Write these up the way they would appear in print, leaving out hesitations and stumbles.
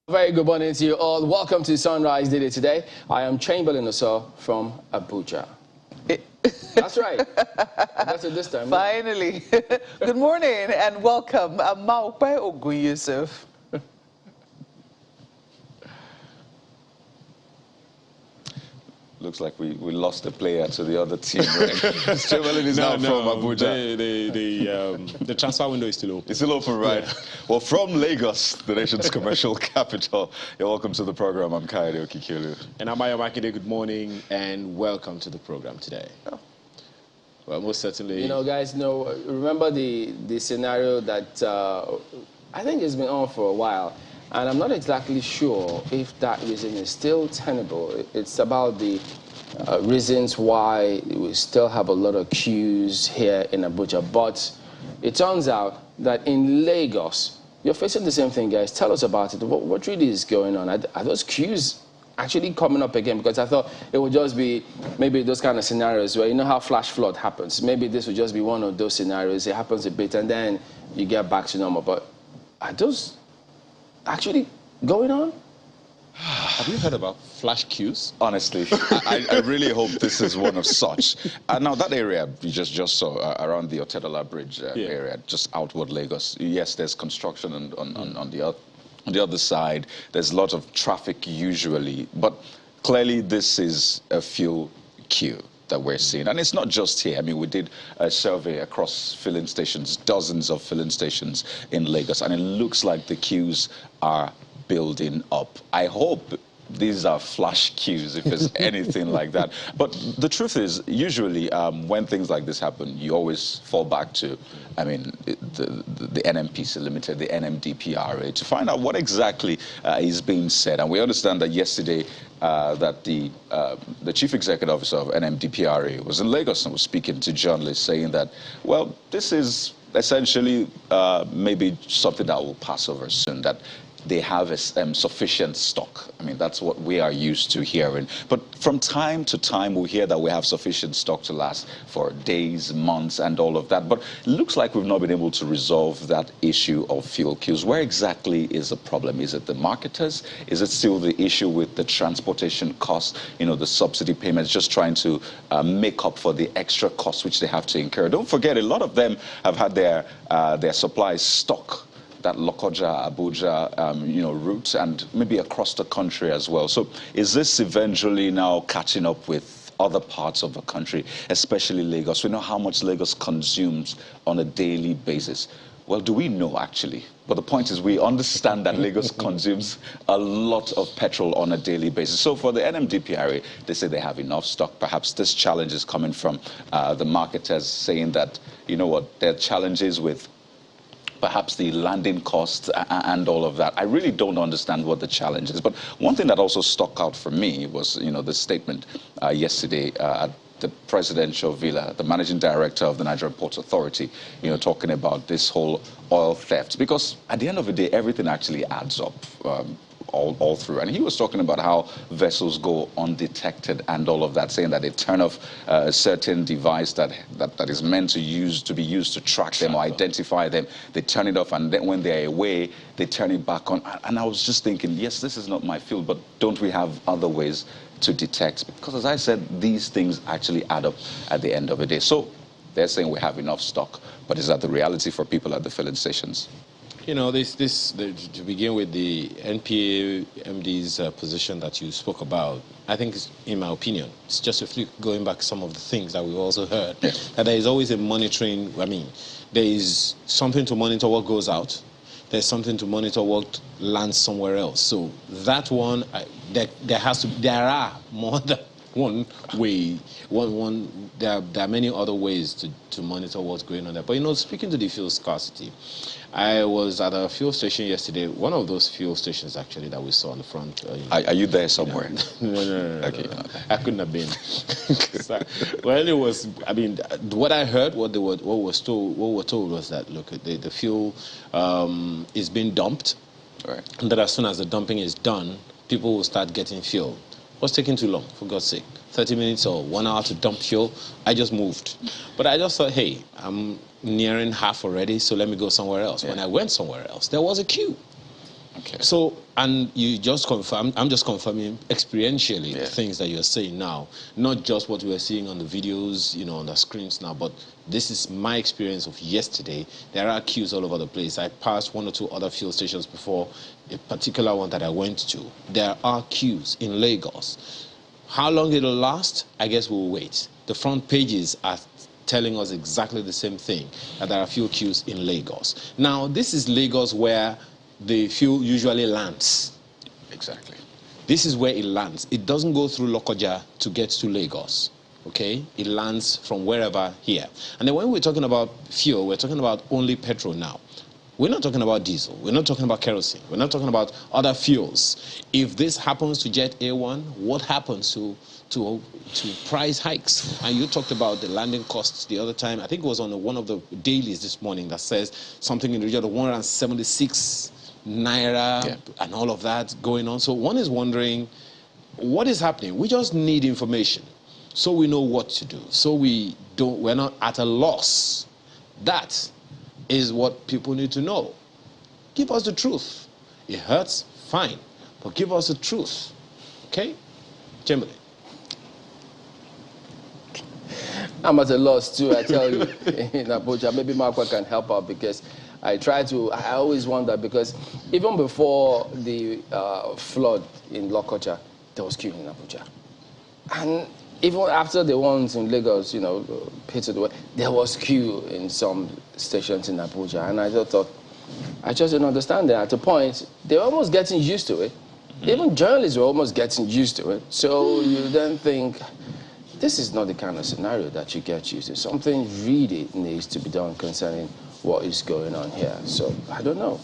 Very good morning to you all. Welcome to Sunrise Daily today. I am Chamberlain Oso from Abuja. That's right. That's it this time. Finally. Good morning and welcome. I'm Maupe Ogun Yusuf. Looks like we lost a player to the other team, right? Chamberlain is now from Abuja. The transfer window is still open. It's still open, right? Yeah. Well, from Lagos, the nation's commercial capital, you're welcome to the program. I'm Kayode Okikulu. And I'm Ayomakide. Good morning and welcome to the program today. Oh. Well, most certainly. You know, guys, remember the scenario that I think has been on for a while. And I'm not exactly sure if that reason is still tenable. It's about the reasons why we still have a lot of queues here in Abuja. But it turns out that in Lagos, you're facing the same thing, guys. Tell us about it. What really is going on? Are those queues actually coming up again? Because I thought it would just be maybe those kind of scenarios where you know how flash flood happens. Maybe this would just be one of those scenarios. It happens a bit and then you get back to normal. But are those actually going on? Have you heard about flash queues? Honestly, I really hope this is one of such. Now, that area you just saw around the Otedola Bridge area, just outward Lagos, yes, there's construction on the other side. There's a lot of traffic usually, but clearly this is a fuel queue that we're seeing. And it's not just here. I mean, we did a survey across filling stations, dozens of filling stations in Lagos, and it looks like the queues are building up. I hope these are flash queues, if there's anything like that. But the truth is, usually when things like this happen, you always fall back to, I mean, the NNPP Limited, the NNPP to find out what exactly is being said. And we understand that yesterday that the chief executive officer of NNPP was in Lagos and was speaking to journalists saying that, well, this is essentially maybe something that will pass over soon, that they have a sufficient stock. I mean, that's what we are used to hearing. But from time to time, we hear that we have sufficient stock to last for days, months, and all of that. But it looks like we've not been able to resolve that issue of fuel queues. Where exactly is the problem? Is it the marketers? Is it still the issue with the transportation costs, you know, the subsidy payments, just trying to make up for the extra costs which they have to incur? Don't forget, a lot of them have had their supplies stock, that Lokoja, Abuja, route, and maybe across the country as well. So is this eventually now catching up with other parts of the country, especially Lagos? We know how much Lagos consumes on a daily basis. Well, do we know actually? But the point is, we understand that Lagos consumes a lot of petrol on a daily basis. So for the NNPP, they say they have enough stock. Perhaps this challenge is coming from the marketers saying that, you know what, there are challenges with perhaps the landing costs and all of that. I really don't understand what the challenge is. But one thing that also stuck out for me was, the statement yesterday at the presidential villa, the managing director of the Nigerian Ports Authority, talking about this whole oil theft. Because at the end of the day, everything actually adds up. All through. And he was talking about how vessels go undetected and all of that, saying that they turn off a certain device that is meant to be used to track them or identify them. They turn it off, and then when they're away, they turn it back on. And I was just thinking, yes, this is not my field, but don't we have other ways to detect? Because as I said, these things actually add up at the end of the day. So they're saying we have enough stock, but is that the reality for people at the filling stations? To begin with, the NPA MD's position that you spoke about, I think, in my opinion, it's just a fluke, going back some of the things that we've also heard, that there is always a monitoring. I mean, there is something to monitor what goes out. There's something to monitor what lands somewhere else. So that one, there are more than one way. There are many other ways to monitor what's going on there. But speaking to the fuel scarcity, I was at a fuel station yesterday, one of those fuel stations actually that we saw on the front. Are you there somewhere? No. Okay. I couldn't have been. Well, it was. I mean, what I heard, what we were told was that look, the fuel is being dumped, right, and that as soon as the dumping is done, people will start getting fuel. What's taking too long, for God's sake? 30 minutes or 1 hour to dump fuel? I just moved. But I just thought, hey, I'm nearing half already, so let me go somewhere else. Yeah. When I went somewhere else, there was a queue. Okay. So, and you just confirm, I'm just confirming experientially the things that you're saying now, not just what we were seeing on the videos, you know, on the screens now, but this is my experience of yesterday. There are queues all over the place. I passed 1 or 2 other fuel stations before a particular one that I went to. There are queues in Lagos. How long it'll last, I guess we'll wait. The front pages are telling us exactly the same thing, that there are fuel queues in Lagos. Now, this is Lagos where the fuel usually lands. Exactly. This is where it lands. It doesn't go through Lokoja to get to Lagos, okay? It lands from wherever here. And then when we're talking about fuel, we're talking about only petrol now. We're not talking about diesel. We're not talking about kerosene. We're not talking about other fuels. If this happens to Jet A1, what happens to price hikes? And you talked about the landing costs the other time. I think it was on one of the dailies this morning that says something in the region of 176 Naira and all of that going on. So one is wondering, what is happening? We just need information so we know what to do. So we're not at a loss. That is what people need to know. Give us the truth. It hurts, fine, but give us the truth. Okay? Jemile. I'm at a loss too, I tell you, in Abuja. Maybe Markwa can help out, because I always wonder, because even before the flood in Lokoja, there was queue in Abuja. And even after the ones in Lagos, you know, pitted away, there was queue in some stations in Abuja. And I just thought, I just didn't understand that. At a point, they were almost getting used to it. Even journalists were almost getting used to it. So you then think, this is not the kind of scenario that you get used to. Something really needs to be done concerning what is going on here. So I don't know.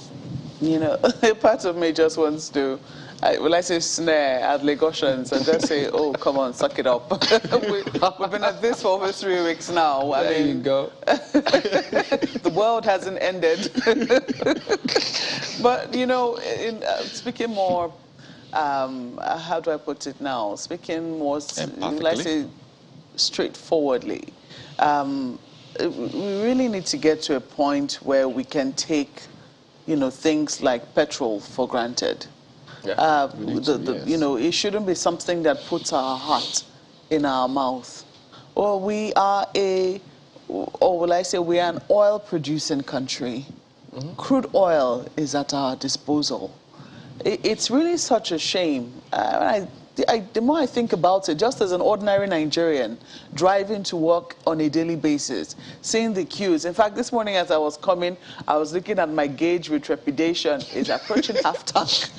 You know, part of me just wants to, I say snare at Lagosians and just say, oh, come on, suck it up. We've been at this for over 3 weeks now. There you go. The world hasn't ended. But, you know, speaking more, how do I put it now? Speaking more, let's say, straightforwardly. We really need to get to a point where we can take, you know, things like petrol for granted. Yeah, you know, it shouldn't be something that puts our heart in our mouth. Or we are or will I say we are an oil-producing country. Crude oil is at our disposal. It's really such a shame. The more I think about it, just as an ordinary Nigerian driving to work on a daily basis, seeing the queues. In fact, this morning as I was coming, I was looking at my gauge with trepidation. It's approaching half tank.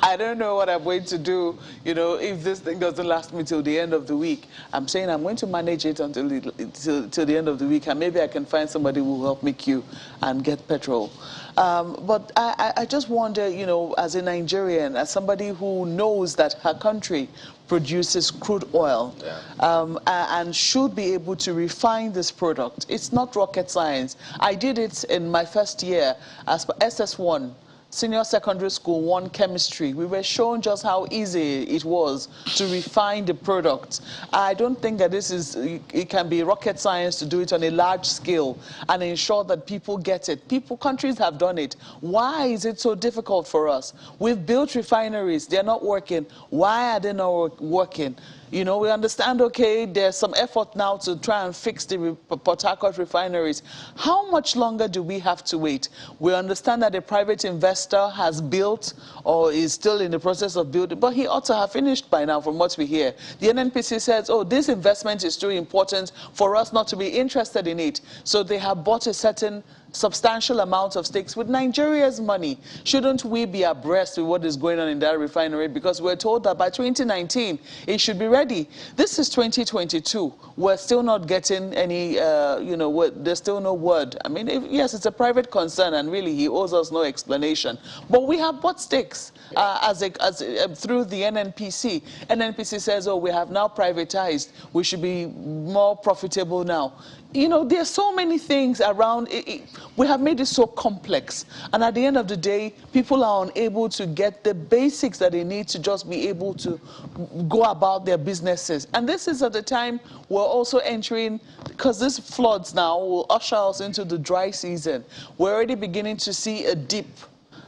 I don't know what I'm going to do, you know, if this thing doesn't last me till the end of the week. I'm saying I'm going to manage it until till the end of the week, and maybe I can find somebody who will help me queue and get petrol. But I just wonder, you know, as a Nigerian, as somebody who knows that her country produces crude oil and should be able to refine this product. It's not rocket science. I did it in my first year as per SS1. Senior Secondary School 1 chemistry. We were shown just how easy it was to refine the product. I don't think that it can be rocket science to do it on a large scale and ensure that people get it. Countries have done it. Why is it so difficult for us? We've built refineries. They're not working. Why are they not working? You know, we understand, okay, there's some effort now to try and fix the Port Harcourt refineries. How much longer do we have to wait? We understand that a private investor has built or is still in the process of building, but he ought to have finished by now from what we hear. The NNPC says, oh, this investment is too important for us not to be interested in it. So they have bought a certain substantial amount of stakes with Nigeria's money. Shouldn't we be abreast with what is going on in that refinery? Because we're told that by 2019, it should be ready. This is 2022. We're still not getting any, you know, there's still no word. I mean, yes, it's a private concern, and really he owes us no explanation. But we have bought stakes through the NNPC. NNPC says, oh, we have now privatized. We should be more profitable now. You know, there's so many things around it. We have made it so complex. And at the end of the day, people are unable to get the basics that they need to just be able to go about their businesses. And this is at the time we're also entering, because this floods now will usher us into the dry season. We're already beginning to see a dip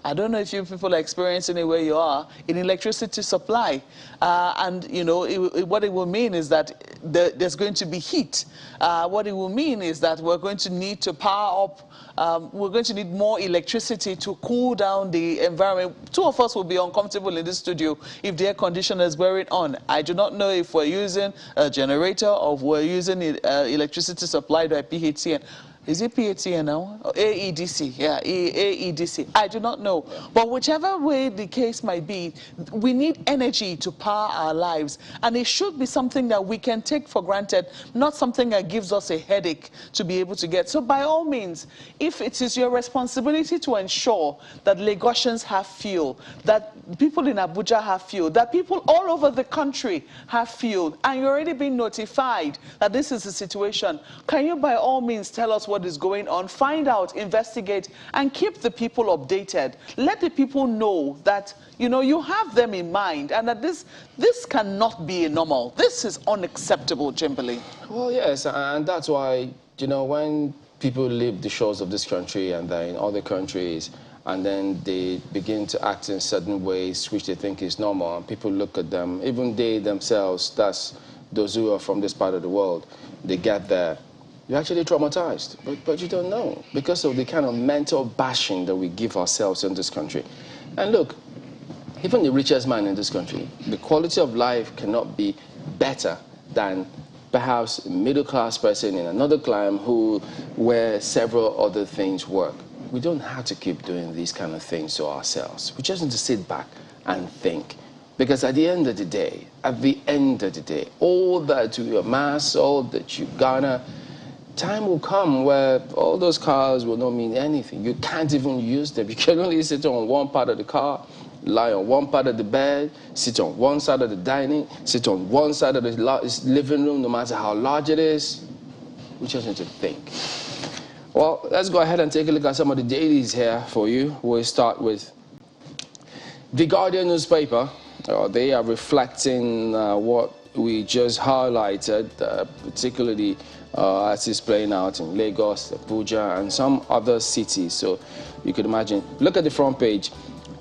I don't know if you people are experiencing it where you are, in electricity supply. And, you know, what it will mean is that there's going to be heat. What it will mean is that we're going to need to power up, we're going to need more electricity to cool down the environment. Two of us will be uncomfortable in this studio if the air conditioner is wearing on. I do not know if we're using a generator or if we're using electricity supplied by PHCN. Is it PHCN now? Or AEDC, yeah, AEDC. I do not know. Yeah. But whichever way the case might be, we need energy to power our lives. And it should be something that we can take for granted, not something that gives us a headache to be able to get. So by all means, if it is your responsibility to ensure that Lagosians have fuel, that people in Abuja have fuel, that people all over the country have fuel, and you're already being notified that this is the situation, can you by all means tell us what is going on, find out, investigate, and keep the people updated. Let the people know that, you know, you have them in mind, and that this cannot be normal. This is unacceptable, Jimbali. Well, yes, and that's why, you know, when people leave the shores of this country and they're in other countries, and then they begin to act in certain ways which they think is normal, and people look at them, even they themselves, that's those who are from this part of the world, they get there. You're actually traumatized, but you don't know because of the kind of mental bashing that we give ourselves in this country. And look, even the richest man in this country, the quality of life cannot be better than perhaps a middle-class person in another clime where several other things work. We don't have to keep doing these kind of things to ourselves. We just need to sit back and think. Because at the end of the day, all that you amass, all that you garner, time will come where all those cars will not mean anything. You can't even use them. You can only sit on one part of the car, lie on one part of the bed, sit on one side of the dining, sit on one side of the living room, no matter how large it is. We just need to think. Well, let's go ahead and take a look at some of the dailies here for you. We'll start with The Guardian newspaper. They are reflecting what we just highlighted, particularly as it's playing out in Lagos, Abuja, and some other cities. So you could imagine. Look at the front page.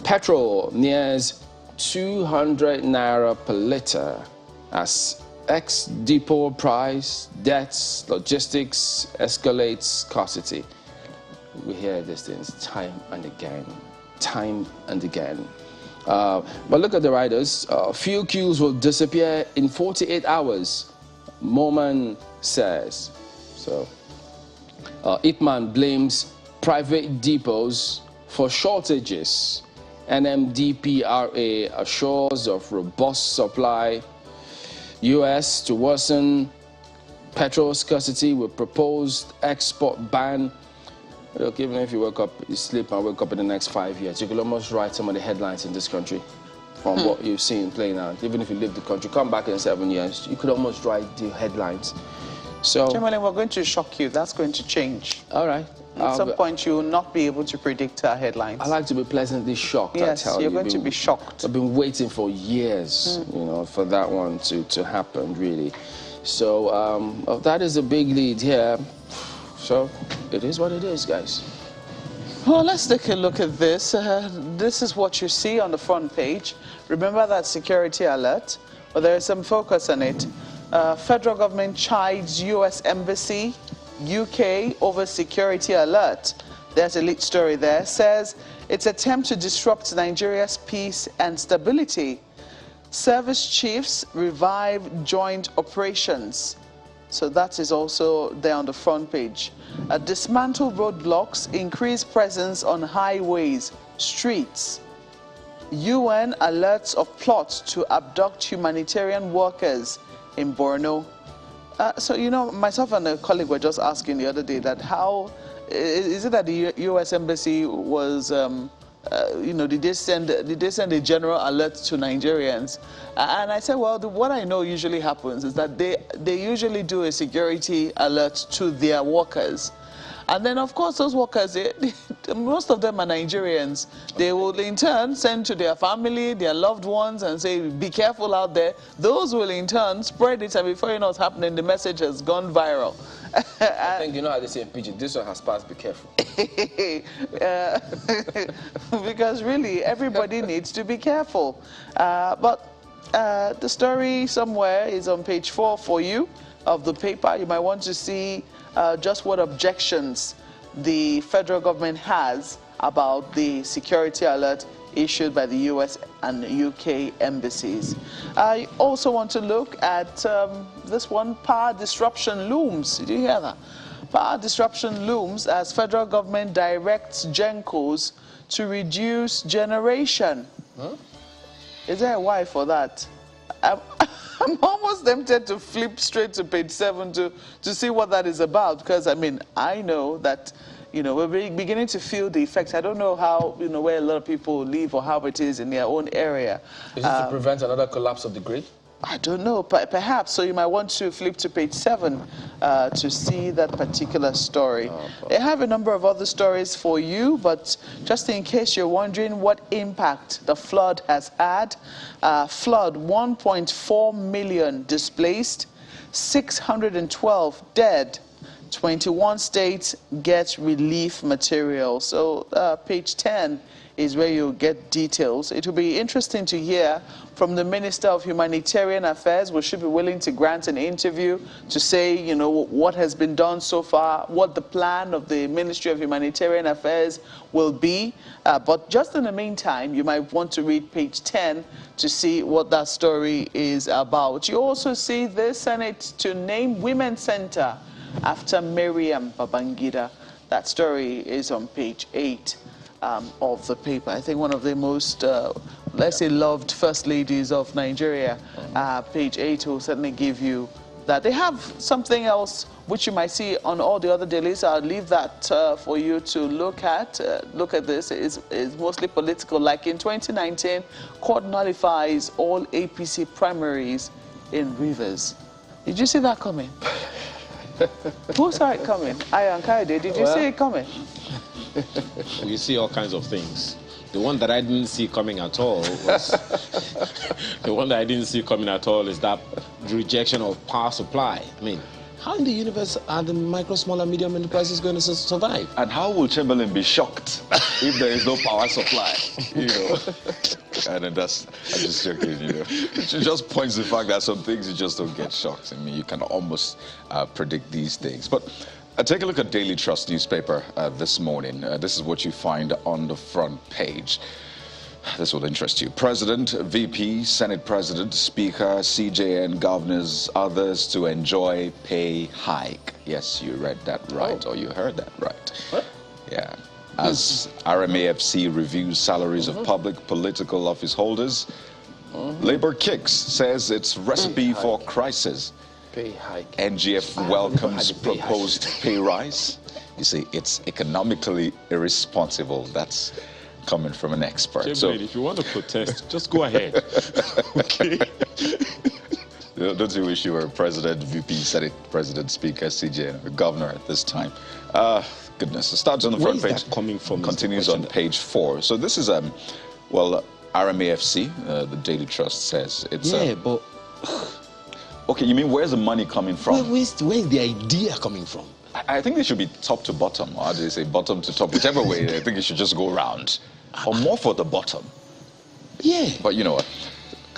Petrol nears 200 naira per litre as ex-depot price, debts, logistics escalates scarcity. We hear these things time and again. But look at the riders. Fuel queues will disappear in 48 hours, Moman says. So, Ipman blames private depots for shortages. NNPP assures of robust supply. U.S. to worsen petrol scarcity with proposed export ban. Look, even if you sleep and wake up in the next 5 years, you could almost write some of the headlines in this country from what you've seen playing out. Even if you leave the country, come back in 7 years, you could almost write the headlines. So, Generally, we're going to shock you. That's going to change. All right. At some point, you will not be able to predict our headlines. I like to be pleasantly shocked. Yes, you're going to be shocked. I've been waiting for years, you know, for that one to happen, really. So that is a big lead here. So it is what it is, guys. Well, let's take a look at this. This is what you see on the front page. Remember that security alert? Well, there is some focus on it. Federal government chides U.S. Embassy, UK over security alert. There's a lead story there. Says it's attempt to disrupt Nigeria's peace and stability. Service chiefs revive joint operations. So that is also there on the front page. Dismantle roadblocks, increase presence on highways, streets. UN alerts of plot to abduct humanitarian workers in Borno. So, you know, myself and a colleague were just asking the other day that how is it that the U.S. Embassy was, you know, did they send a general alert to Nigerians? And I said, well, what I know usually happens is that they usually do a security alert to their workers. And then, of course, those workers, most of them are Nigerians. They will, in turn, send to their family, their loved ones, and say, be careful out there. Those will, in turn, spread it, and before you know what's happening, the message has gone viral. I think you know how they say in Pidgin, this one has passed, be careful. Because really, everybody needs to be careful. But the story somewhere is on page 4 for you of the paper. You might want to see just what objections the federal government has about the security alert issued by the US and UK embassies. I also want to look at this one, power disruption looms. Did you hear that? Power disruption looms as federal government directs GenCos to reduce generation. Huh? Is there a why for that? I'm almost tempted to flip straight to page 7 to see what that is about, because I mean, I know that, you know, we're beginning to feel the effects. I don't know how, you know, where a lot of people live or how it is in their own area. Is it to prevent another collapse of the grid? I don't know, perhaps. So you might want to flip to page 7 to see that particular story. They have a number of other stories for you, but just in case you're wondering what impact the flood has had, flood, 1.4 million displaced, 612 dead, 21 states get relief material. So page 10 is where you'll get details. It will be interesting to hear from the Minister of Humanitarian Affairs. We should be willing to grant an interview to say, you know, what has been done so far, what the plan of the Ministry of Humanitarian Affairs will be. But just in the meantime, you might want to read page 10 to see what that story is about. You also see the Senate to name Women's Center after Miriam Babangida. That story is on page 8. Of the paper. I think one of the most, let's say, loved first ladies of Nigeria. Page 8 will certainly give you that. They have something else which you might see on all the other dailies. I'll leave that for you to look at. Look at this. It's mostly political. Like in 2019, court nullifies all APC primaries in Rivers. Did you see that coming? Who saw it coming? Ayan Kaide, did you see it coming? You see all kinds of things. The one that I didn't see coming at all was the one that I didn't see coming at all is that rejection of power supply. I mean, how in the universe are the micro, small, and medium enterprises going to survive? And how will Chamberlain be shocked if there is no power supply? You know, and I'm just joking. You know, it just points to the fact that some things you just don't get shocked. I mean, you can almost predict these things, but. Take a look at Daily Trust newspaper this morning. This is what you find on the front page. This will interest you. President, VP, Senate President, Speaker, CJN, governors, others to enjoy pay hike. Yes, you read that right, or you heard that right. What? Yeah. As RMAFC reviews salaries of public political office holders, Labour kicks, says it's recipe for crisis. Pay hike. NGF welcomes proposed pay rise. You see, it's economically irresponsible. That's coming from an expert. So, if you want to protest, just go ahead. Okay. Don't you wish you were President, VP, Senate President, Speaker, CJ, or Governor at this time? Goodness. It starts on the front page. That coming from? Continues on page 4. So this is well, RMAFC, the Daily Trust says it's. Yeah, but. Okay, you mean where's the money coming from? Where's the idea coming from? I think they should be top to bottom. Or how do they say bottom to top? Whichever way, I think it should just go around. Or more for the bottom. Yeah. But you know what?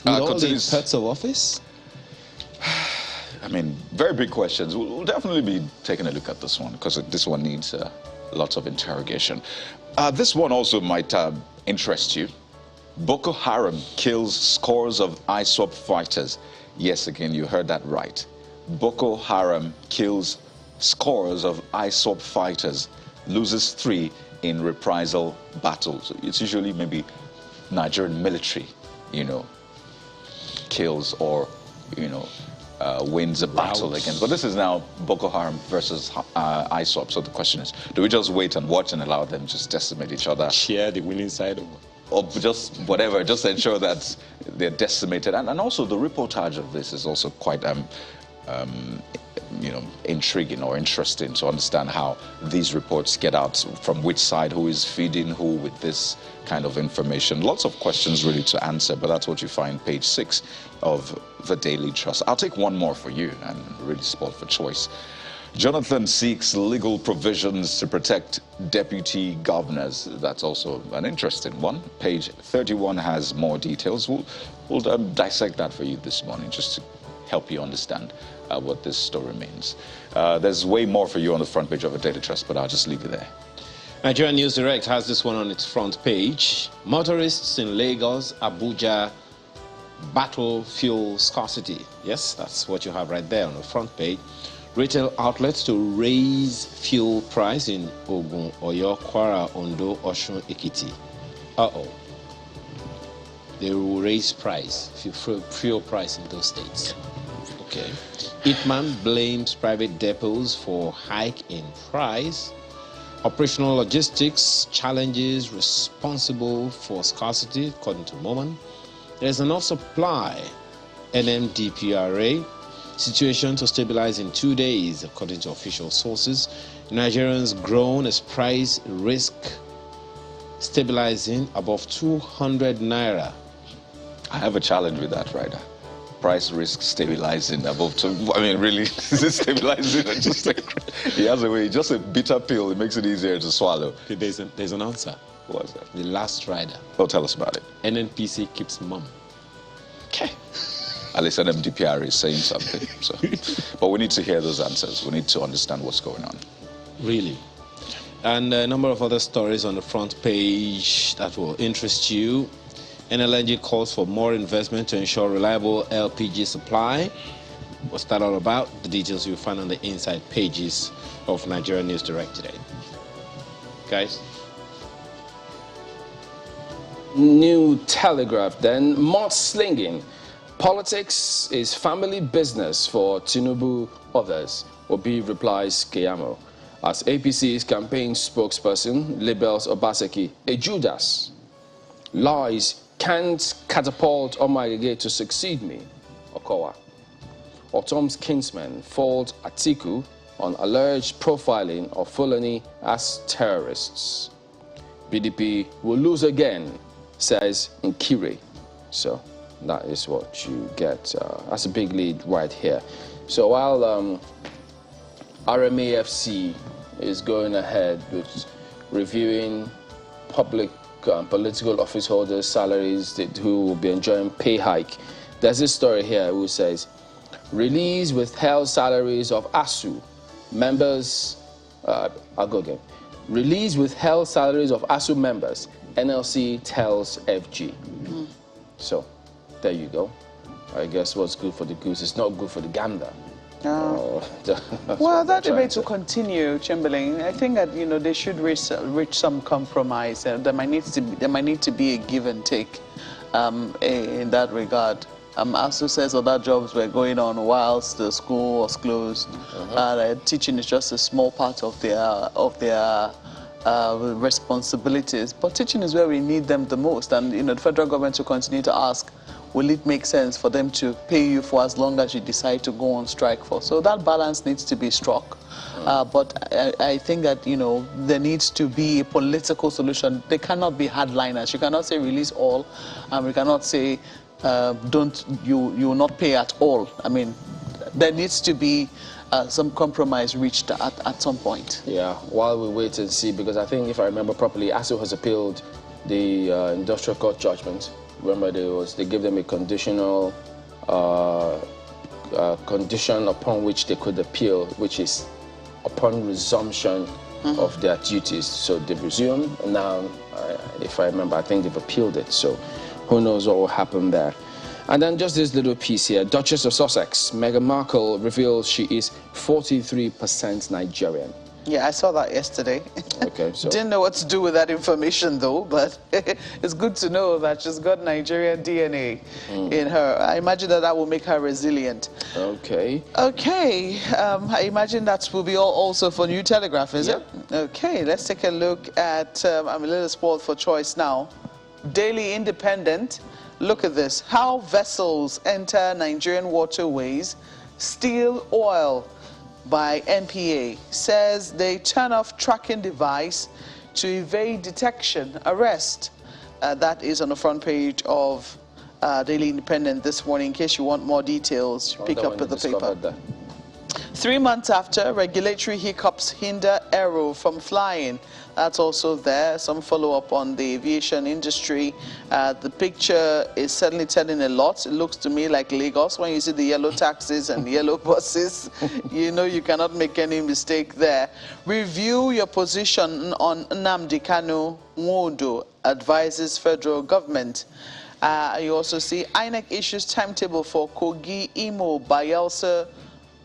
With all the perks of office? I mean, very big questions. We'll definitely be taking a look at this one because this one needs lots of interrogation. This one also might interest you. Boko Haram kills scores of ISWAP fighters. Yes, again, you heard that right. Boko Haram kills scores of ISWAP fighters, loses 3 in reprisal battles. It's usually maybe Nigerian military, you know, kills or, you know, wins a battle against. But this is now Boko Haram versus ISWAP. So the question is, do we just wait and watch and allow them just decimate each other? Share the winning side of or just whatever, just ensure that they're decimated. And also the reportage of this is also quite intriguing or interesting to understand how these reports get out, from which side, who is feeding who with this kind of information. Lots of questions really to answer, but that's what you find page 6 of the Daily Trust. I'll take one more for you, and really spoiled for choice. Jonathan seeks legal provisions to protect deputy governors. That's also an interesting one. Page 31 has more details. We'll dissect that for you this morning, just to help you understand what this story means. There's way more for you on the front page of the Daily Trust, but I'll just leave it there. Nigerian News Direct has this one on its front page. Motorists in Lagos, Abuja battle fuel scarcity. Yes, that's what you have right there on the front page. Retail outlets to raise fuel price in Ogun, Oyo, Kwara, Ondo, Osun, Ekiti. Uh-oh. They will raise price, fuel price in those states. Okay. Itman blames private depots for hike in price. Operational logistics challenges responsible for scarcity, according to Moman. There's enough supply, NNPP. Situation to stabilize in 2 days, according to official sources. Nigerians grown as price risk stabilizing above 200 naira. I have a challenge with that, Ryder. Price risk stabilizing above 2. I mean, really, is it stabilizing? Or just he has a way, just a bitter pill. It makes it easier to swallow. Okay, there's an answer. What's that? The last rider. Oh, tell us about it. NNPC keeps mum. Okay. At least NMDPR is saying something. So, but we need to hear those answers. We need to understand what's going on. Really. And a number of other stories on the front page that will interest you. NLNG calls for more investment to ensure reliable LPG supply. What's that all about? The details you'll find on the inside pages of Nigerian News Direct today. Guys? New Telegraph then. Mudslinging. Politics is family business for Tinubu others. Obi replies Keyamo. As APC's campaign spokesperson labels Obaseki a Judas. Lies can't catapult Omarege to succeed me. Okowa. Otom's kinsmen fault Atiku on alleged profiling of Fulani as terrorists. PDP will lose again, says Nkire. So that is what you get. That's a big lead right here. So while RMAFC is going ahead with reviewing public political office holders' salaries who will be enjoying pay hike, there's this story here who says, release withheld salaries of ASU members, I'll go again. Release withheld salaries of ASU members, NLC tells FG. So there you go. I guess what's good for the goose is not good for the gander. Well, that debate will continue, Chamberlain. I think that they should reach some compromise. There might need to be a give and take in that regard. ASU says other jobs were going on whilst the school was closed. Teaching is just a small part of their responsibilities. But teaching is where we need them the most. And the federal government will continue to ask, will it make sense for them to pay you for as long as you decide to go on strike for? So that balance needs to be struck. But I think that, there needs to be a political solution. They cannot be hardliners. You cannot say release all, and we cannot say you will not pay at all. I mean, there needs to be some compromise reached at some point. Yeah, while we wait and see, because I think if I remember properly, ASU has appealed the industrial court judgment. Remember, they gave them a conditional condition upon which they could appeal, which is upon resumption of their duties. So they've resumed, and now, if I remember, I think they've appealed it. So who knows what will happen there. And then just this little piece here. Duchess of Sussex, Meghan Markle, reveals she is 43% Nigerian. Yeah, I saw that yesterday. Okay, so didn't know what to do with that information though, but it's good to know that she's got Nigerian DNA in her. I imagine that will make her resilient. Okay. Okay, I imagine that will be all also for New Telegraph, is it? Okay, let's take a look at, I'm a little spoiled for choice now. Daily Independent, look at this. How vessels enter Nigerian waterways, steal oil. by NPA says they turn off tracking device to evade detection, arrest. That is on the front page of Daily Independent this morning. In case you want more details, pick up with the paper. That. 3 months after, regulatory hiccups hinder aero from flying. That's also there. Some follow-up on the aviation industry. The picture is certainly telling a lot. It looks to me like Lagos. When you see the yellow taxis and yellow buses, you know you cannot make any mistake there. Review your position on Nnamdi Kanu Nwodo, advises federal government. You also see INEC issues timetable for Kogi, Imo, Bayelsa,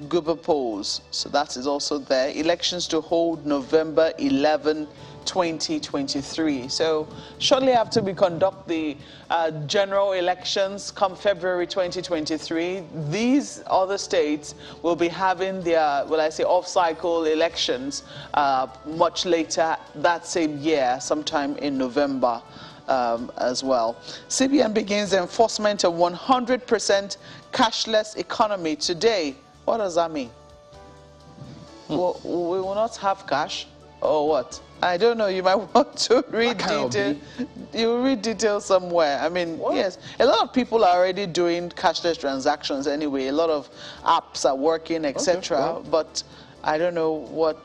Guber polls. So that is also there. Elections to hold November 11, 2023. So shortly after we conduct the general elections come February 2023, these other states will be having their, well, I say, off-cycle elections much later that same year, sometime in November. As well. CBN begins enforcement of 100% cashless economy today. What does that mean? We will not have cash, or what? I don't know. You might want to read detail. You read details somewhere. I mean, what? Yes, a lot of people are already doing cashless transactions anyway. A lot of apps are working, etc. Okay, well. But I don't know what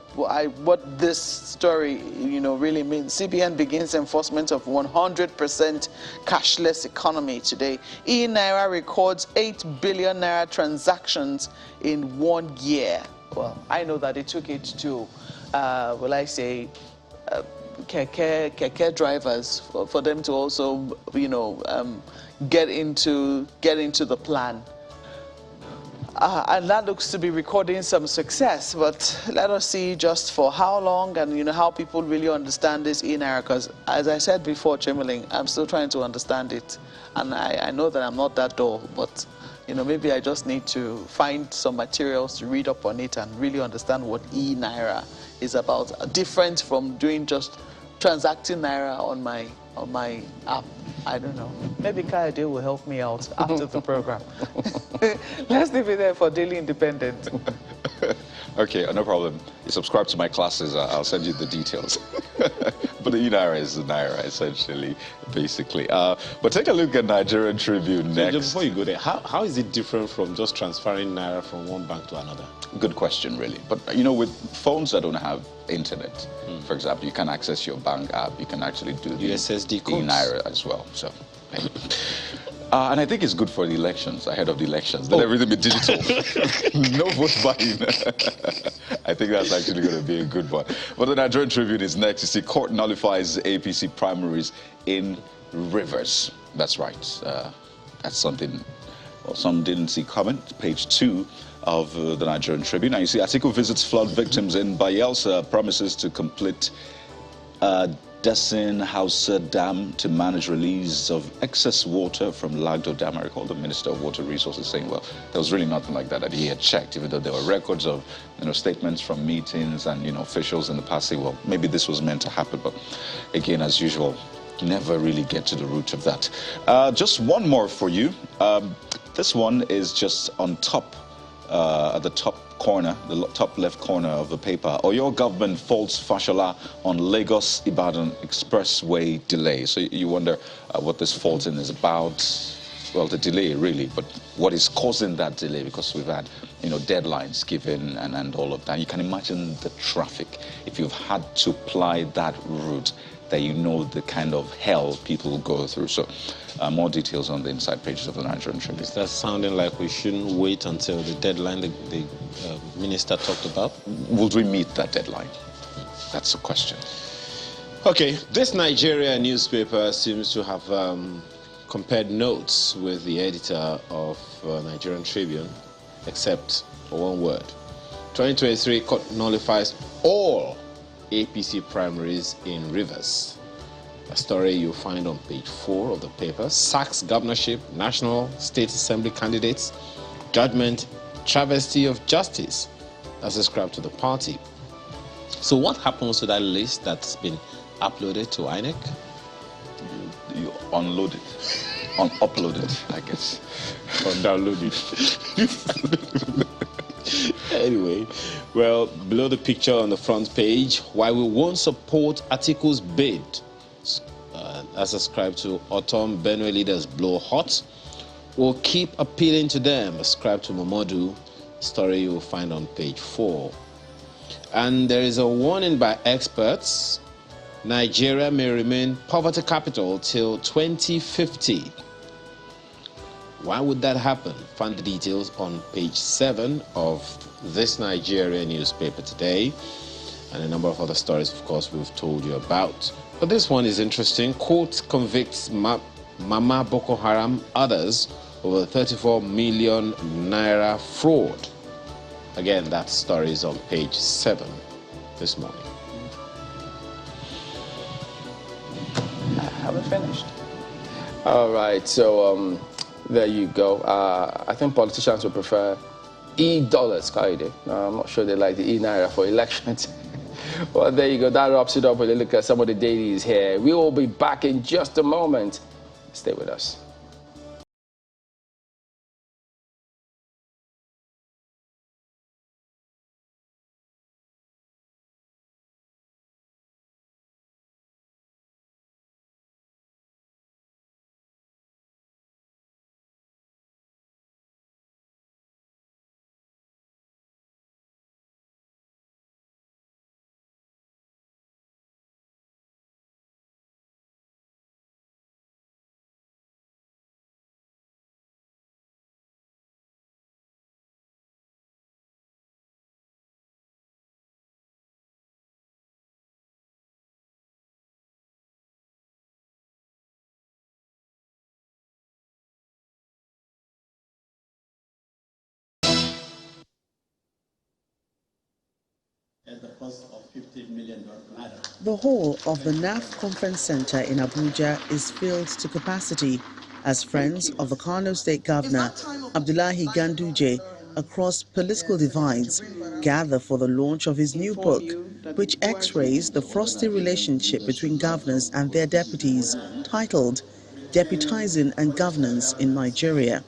this story, really means. CBN begins enforcement of 100% cashless economy today. E-Naira records 8 billion Naira transactions in 1 year. Well, I know that it took it to, keke drivers for them to also, get into the plan. And that looks to be recording some success, but let us see just for how long and how people really understand this e-Naira, because as I said before, Chamberlain, I'm still trying to understand it, and I know that I'm not that dull, but maybe I just need to find some materials to read up on it and really understand what e-Naira is about, different from doing just transacting Naira on my app. I don't know. Maybe Kayode will help me out after the program. Let's leave it there for Daily Independent. Okay, no problem. You subscribe to my classes, I'll send you the details. But the e-Naira is the Naira, essentially, basically. But take a look at Nigerian Tribune next. Just before you go there, how is it different from just transferring Naira from one bank to another? Good question, really. But, with phones that don't have internet, for example, you can access your bank app. You can actually do the USSD codes. E-Naira as well. So, and I think it's good for the elections, ahead of the elections. Let everything be digital. No vote buying. I think that's actually going to be a good one. But the Nigerian Tribune is next. You see, court nullifies APC primaries in Rivers. That's right. That's something some didn't see coming. Page 2 of the Nigerian Tribune. Now you see, Atiku visits flood victims in Bayelsa, promises to complete Desin Hausa Dam to manage release of excess water from Lagdo Dam. I recall the Minister of Water Resources saying, well, there was really nothing like that he had checked, even though there were records of statements from meetings and officials in the past saying, well, maybe this was meant to happen. But again, as usual, you never really get to the root of that. Just one more for you. This one is just on top, at the top corner, the top left corner of the paper. Oyo government faults Fashola on Lagos-Ibadan expressway delay. So you wonder what this faulting is about. Well, the delay really, but what is causing that delay? Because we've had, deadlines given and all of that. You can imagine the traffic if you've had to ply that route, that the kind of hell people go through. So more details on the inside pages of the Nigerian Tribune. Is that sounding like we shouldn't wait until the deadline the minister talked about? Will we meet that deadline? That's the question. Okay, this Nigeria newspaper seems to have compared notes with the editor of Nigerian Tribune, except for one word. 2023 court nullifies all APC primaries in Rivers. A story you'll find on page 4 of the paper. Sacks governorship, national state assembly candidates. Judgment, travesty of justice. That's ascribed to the party. So what happens to that list that's been uploaded to INEC? You unload it. Upload it, I guess. Or download it. Anyway, well, below the picture on the front page, why we won't support Atiku's bid, as ascribed to Autumn, Benue leaders blow hot. We'll keep appealing to them, ascribed to Momodu, story you'll find on page 4. And there is a warning by experts, Nigeria may remain poverty capital till 2050. Why would that happen? Find the details on page 7 of this Nigerian newspaper today, and a number of other stories, of course, we've told you about. But this one is interesting. Court convicts Mama Boko Haram, others, over 34 million naira fraud. Again, that story is on page 7 this morning. I haven't finished. All right, so there you go. I think politicians would prefer e-dollars, Kaide. I'm not sure they like the e-naira for elections. Well, there you go. That wraps it up with a look at some of the dailies here. We will be back in just a moment. Stay with us. At the cost of $50 million. The hall of the NAF Conference Center in Abuja is filled to capacity as friends of the Kano State Governor, Abdullahi Ganduje, across political divides, gather for the launch of his new book, which x-rays the frosty relationship between governors and their deputies, titled Deputizing and Governance in Nigeria.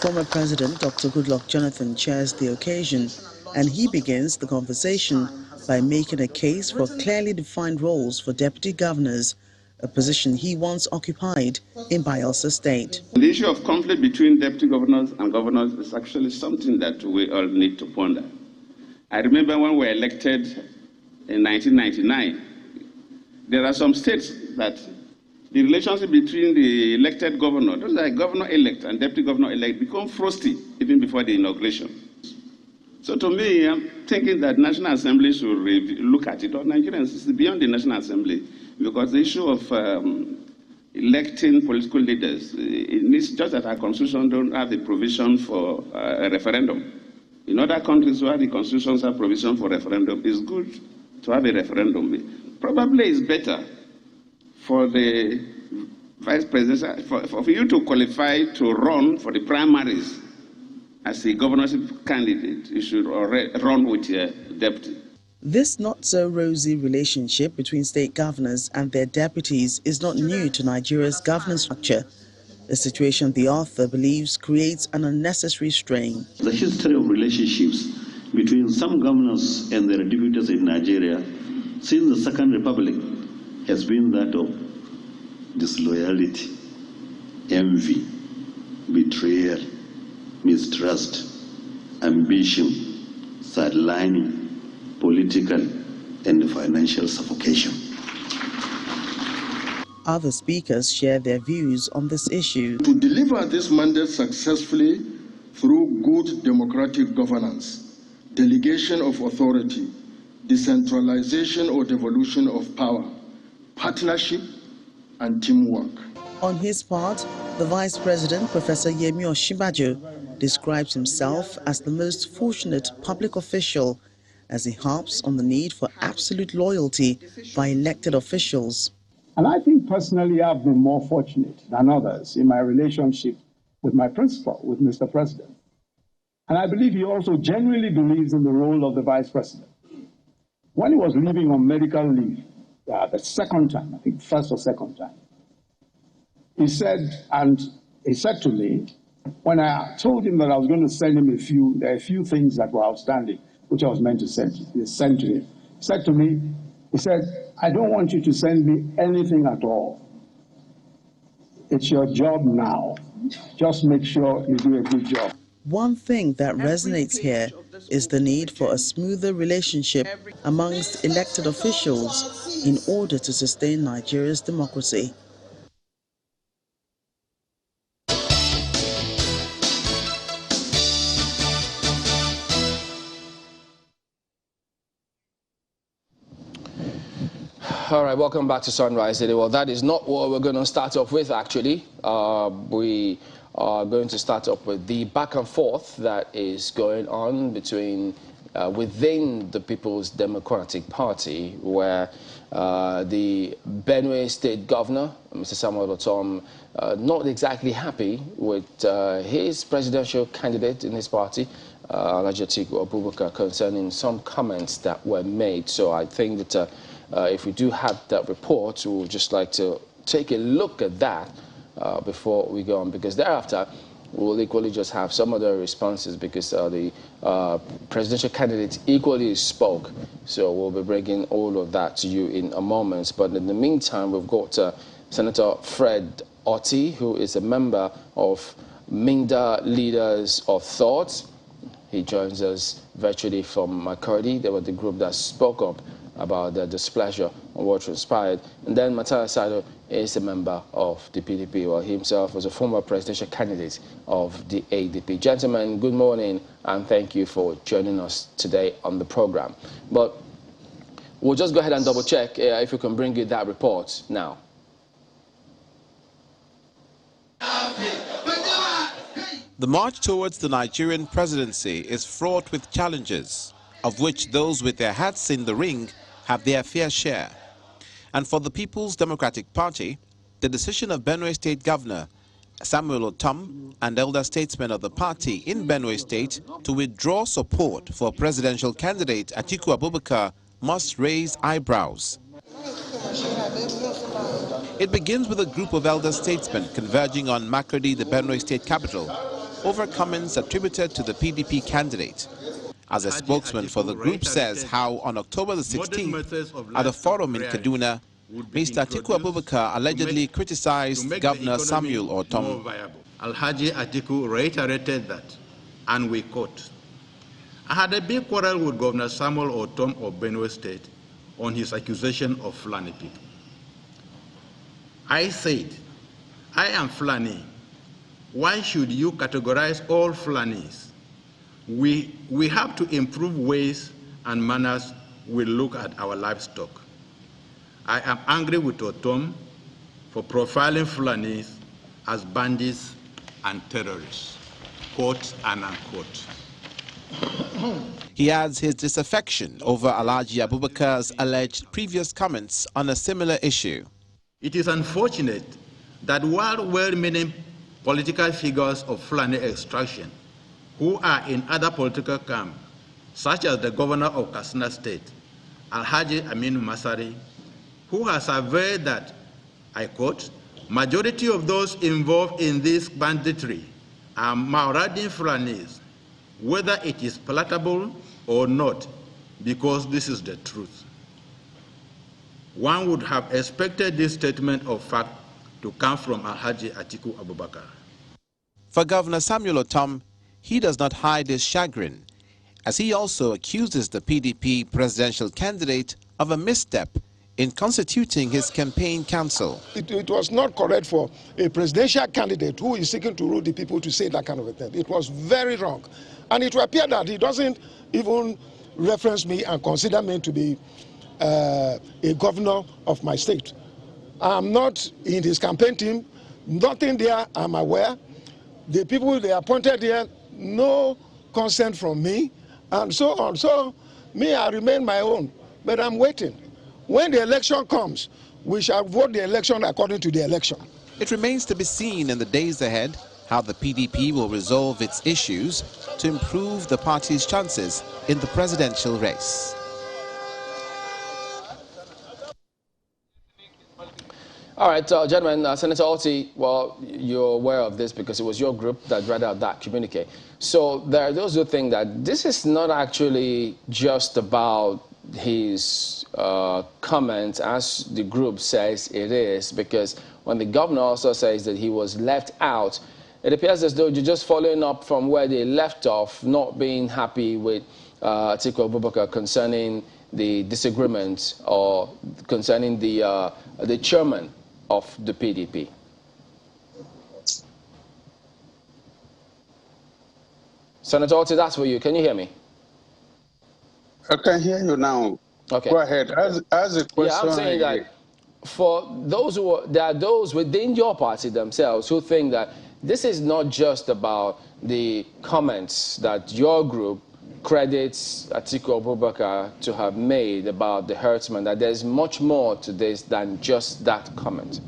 Former President Dr. Goodluck Jonathan chairs the occasion, and he begins the conversation by making a case for clearly defined roles for deputy governors, a position he once occupied in Bayelsa State. The issue of conflict between deputy governors and governors is actually something that we all need to ponder. I remember when we were elected in 1999, there are some states that the relationship between the elected governor, those are governor-elect and deputy governor-elect, become frosty even before the inauguration. So to me, I'm thinking that National Assembly should look at it, or Nigerians, it's beyond the National Assembly, because the issue of electing political leaders, it needs, just that our constitution don't have the provision for a referendum. In other countries where the constitutions have provision for referendum, it's good to have a referendum. Probably it's better for the vice president, for you to qualify to run for the primaries as a governorship candidate, you should run with your deputy. This not-so-rosy relationship between state governors and their deputies is not new to Nigeria's governance structure, a situation the author believes creates an unnecessary strain. The history of relationships between some governors and their deputies in Nigeria since the Second Republic has been that of disloyalty, envy, betrayal, mistrust, ambition, sidelining, political and financial suffocation. Other speakers share their views on this issue. To deliver this mandate successfully through good democratic governance, delegation of authority, decentralization or devolution of power, partnership and teamwork. On his part, the Vice President, Professor Yemi Osinbajo, describes himself as the most fortunate public official as he harps on the need for absolute loyalty by elected officials. And I think personally I've been more fortunate than others in my relationship with my principal, with Mr. President. And I believe he also genuinely believes in the role of the Vice President. When he was leaving on medical leave, the second time, I think first or second time, he said to me When I told him that I was going to send him there are a few things that were outstanding, which I was meant to send to him. He said to me, I don't want you to send me anything at all. It's your job now. Just make sure you do a good job. One thing that resonates here is the need for a smoother relationship amongst elected officials in order to sustain Nigeria's democracy. All right, welcome back to Sunrise Today. Well, that is not what we're going to start off with, actually. We are going to start off with the back and forth that is going on between within the People's Democratic Party, where the Benue State Governor, Mr. Samuel Otom, not exactly happy with his presidential candidate in his party, Alhaji Atiku Abubakar, concerning some comments that were made. So I think that if we do have that report, we would just like to take a look at that before we go on, because thereafter we'll equally just have some other responses, because the presidential candidates equally spoke. So we'll be bringing all of that to you in a moment. But in the meantime, we've got Senator Fred Otti, who is a member of Minda Leaders of Thought. He joins us virtually from Makurdi. They were the group that spoke up about their displeasure on what transpired. And then Matthias Sado is a member of the PDP, while he himself was a former presidential candidate of the ADP. Gentlemen, good morning, and thank you for joining us today on the program. But we'll just go ahead and double check if we can bring you that report now. The march towards the Nigerian presidency is fraught with challenges, of which those with their hats in the ring have their fair share. And for the People's Democratic Party, the decision of Benue State Governor Samuel Otom and elder statesmen of the party in Benue State to withdraw support for presidential candidate Atiku Abubakar must raise eyebrows. It begins with a group of elder statesmen converging on Makurdi, the Benue State capital, over comments attributed to the PDP candidate. As a spokesman for the group says how on October the 16th, at a forum in Kaduna, Mr. Atiku Abubakar allegedly criticized Governor Samuel Otom. Alhaji Atiku reiterated that, and we quote, "I had a big quarrel with Governor Samuel Otom of Benue State on his accusation of Fulani people. I said, I am Fulani. Why should you categorize all Fulanis? We have to improve ways and manners we look at our livestock. I am angry with Otom for profiling Fulanis as bandits and terrorists," quote and unquote. He adds his disaffection over Alhaji Abubakar's alleged previous comments on a similar issue. It is unfortunate that while well-meaning political figures of Fulani extraction who are in other political camps, such as the governor of Katsina State, Alhaji Aminu Masari, who has averred that, I quote, "majority of those involved in this banditry are marauding Fulanis, whether it is palatable or not, because this is the truth." One would have expected this statement of fact to come from Alhaji Atiku Abubakar. For Governor Samuel Otom, he does not hide his chagrin, as he also accuses the PDP presidential candidate of a misstep in constituting his campaign council. It was not correct for a presidential candidate who is seeking to rule the people to say that kind of a thing. It was very wrong. And it will appear that he doesn't even reference me and consider me to be a governor of my state. I'm not in his campaign team, nothing there I'm aware. The people they appointed here, no consent from me, and so on. So, me, I remain my own, but I'm waiting. When the election comes, we shall vote the election according to the election. It remains to be seen in the days ahead how the PDP will resolve its issues to improve the party's chances in the presidential race. All right, gentlemen, Senator Alti, well, you're aware of this because it was your group that read out that communique. So there are those who think that this is not actually just about his comment, as the group says it is, because when the governor also says that he was left out, it appears as though you're just following up from where they left off, not being happy with Atiku Abubakar concerning the disagreement or concerning the chairman of the PDP. Senator Alti, that's for you. Can you hear me? I can hear you now. Okay. Go ahead. As a question. Yeah, I'm saying that for those there are those within your party themselves who think that this is not just about the comments that your group credits Atiku Abubakar to have made about the herdsman, that there's much more to this than just that comment.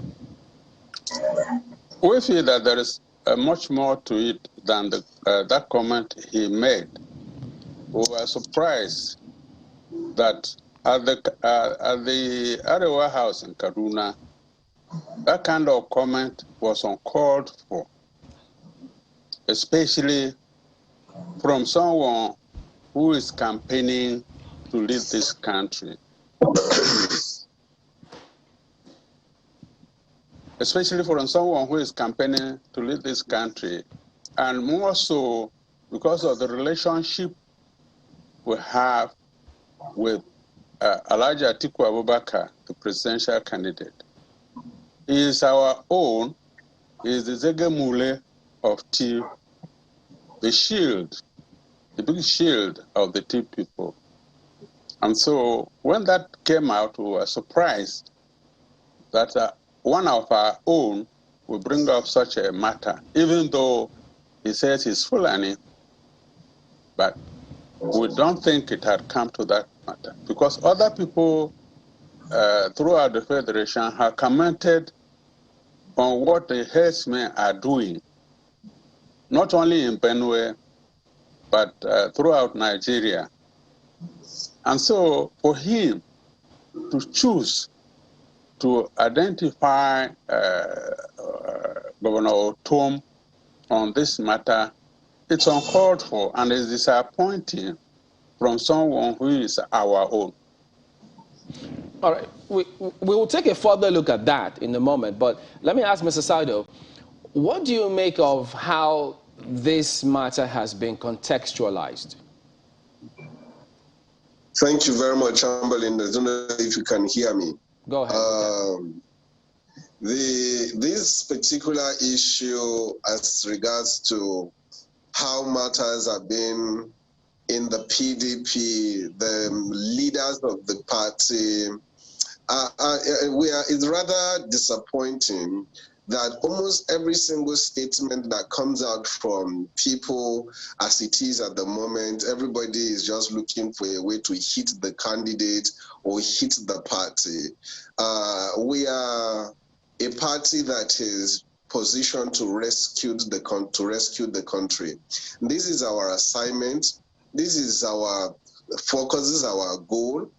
We feel that there is much more to it than that comment he made. We were surprised that at the Arewa House in Kaduna, that kind of comment was uncalled for, especially from someone who is campaigning to lead this country. Especially from someone who is campaigning to lead this country, and more so because of the relationship we have with Alhaji Atiku Abubakar, the presidential candidate. He is our own, he is the Zegemule of Tiv, the shield, the big shield of the Tiv people. And so when that came out, we were surprised that one of our own will bring up such a matter, even though he says he's Fulani, but we don't think it had come to that matter, because other people throughout the Federation have commented on what the herdsmen are doing, not only in Benue, but throughout Nigeria. And so for him to choose to identify Governor Tom on this matter, it's uncalled for and is disappointing from someone who is our own. All right, we will take a further look at that in a moment, but let me ask Mr. Saido, what do you make of how this matter has been contextualized? Thank you very much, Chamberlain. I don't know if you can hear me. Go ahead. This particular issue as regards to how matters have been in the PDP, the leaders of the party, it's rather disappointing that almost every single statement that comes out from people as it is at the moment, everybody is just looking for a way to hit the candidate or hit the party. We are a party that is positioned to rescue the country. This is our assignment. This is our focus. This is our goal.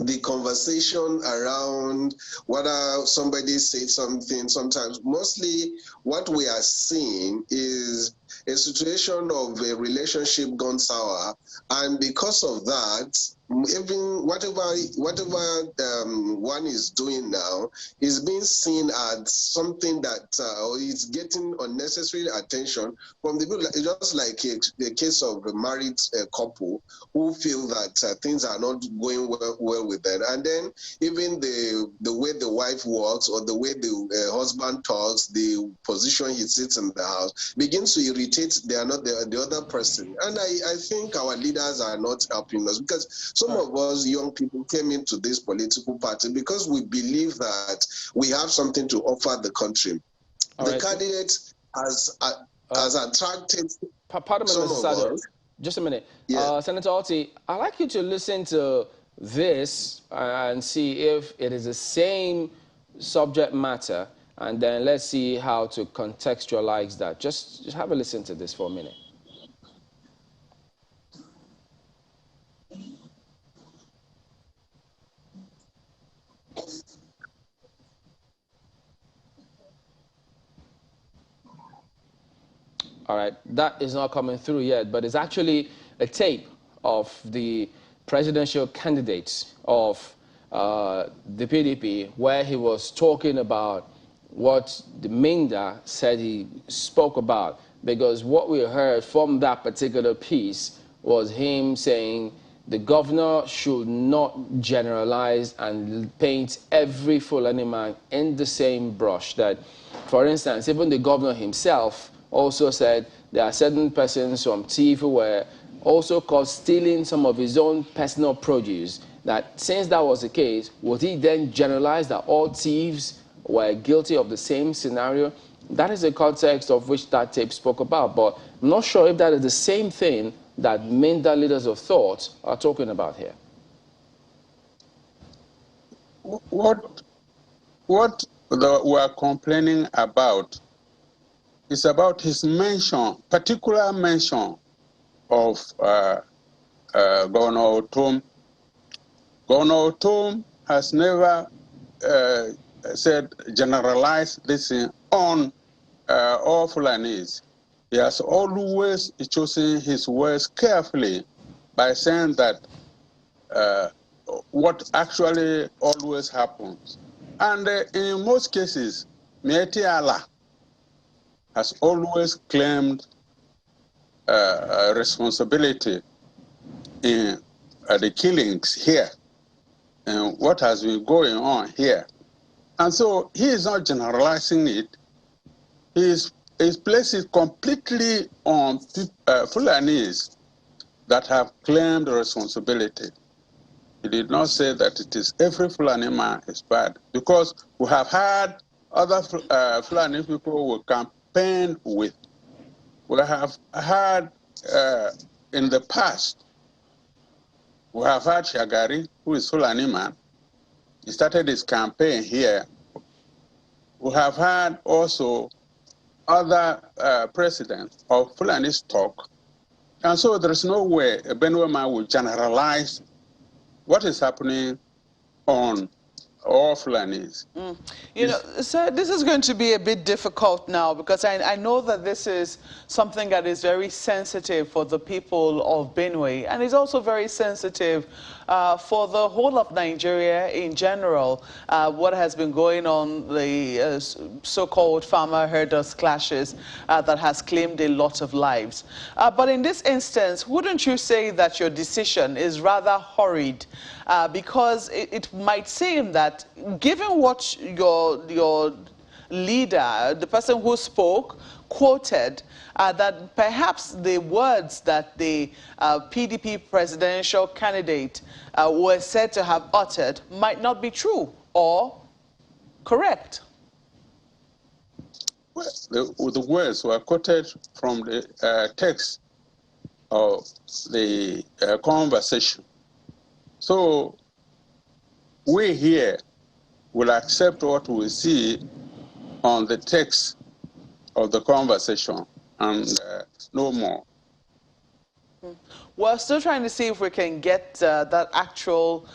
The conversation around whether somebody said something, sometimes mostly what we are seeing is a situation of a relationship gone sour, and because of that, even whatever one is doing now is being seen as something that is getting unnecessary attention from the people. Just like the case of a married couple who feel that things are not going well with them, and then even the way the wife walks or the way the husband talks, the position he sits in the house begins to irritate the other person. And I think our leaders are not helping us, because some of us young people came into this political party because we believe that we have something to offer the country. The candidate has attracted Pardon me, Mr. Sado. Just a minute. Yeah. Senator Alti, I'd like you to listen to this and see if it is the same subject matter, and then let's see how to contextualize that. Just have a listen to this for a minute. All right, that is not coming through yet, but it's actually a tape of the presidential candidates of the PDP where he was talking about what the Minda said he spoke about, because what we heard from that particular piece was him saying the governor should not generalize and paint every Fulani man in the same brush. That, for instance, even the governor himself also said there are certain persons from Tiv who were also caught stealing some of his own personal produce. That since that was the case, would he then generalize that all thieves were guilty of the same scenario? That is the context of which that tape spoke about. But I'm not sure if that is the same thing that Minda leaders of thought are talking about here. What we are complaining about is about his mention, particular mention of Governor Otom. Governor Otom has never said generalize this on all Fulanis. He has always chosen his words carefully by saying that what actually always happens. And in most cases, Mieti Allah has always claimed responsibility in the killings here and what has been going on here. And so he is not generalizing it. He's placed it completely on Fulanis that have claimed responsibility. He did not say that it is every Fulani man is bad, because we have had other Fulani people who campaigned with. We have had in the past, we have had Shagari, who is Fulani man. He started his campaign here. We have had also other presidents of Fulani stock. And so there is no way a Benue man will generalize what is happening on all Fulanis. You know, sir, this is going to be a bit difficult now, because I know that this is something that is very sensitive for the people of Benue, and it's also very sensitive for the whole of Nigeria in general, what has been going on, the so-called farmer-herders clashes that has claimed a lot of lives. But in this instance, wouldn't you say that your decision is rather hurried? Because it might seem that, given what your leader, the person who spoke, quoted, that perhaps the words that the PDP presidential candidate were said to have uttered might not be true or correct. Well, the words were quoted from the text of the conversation. So we here will accept what we see on the text of the conversation and no more. We're still trying to see if we can get that actual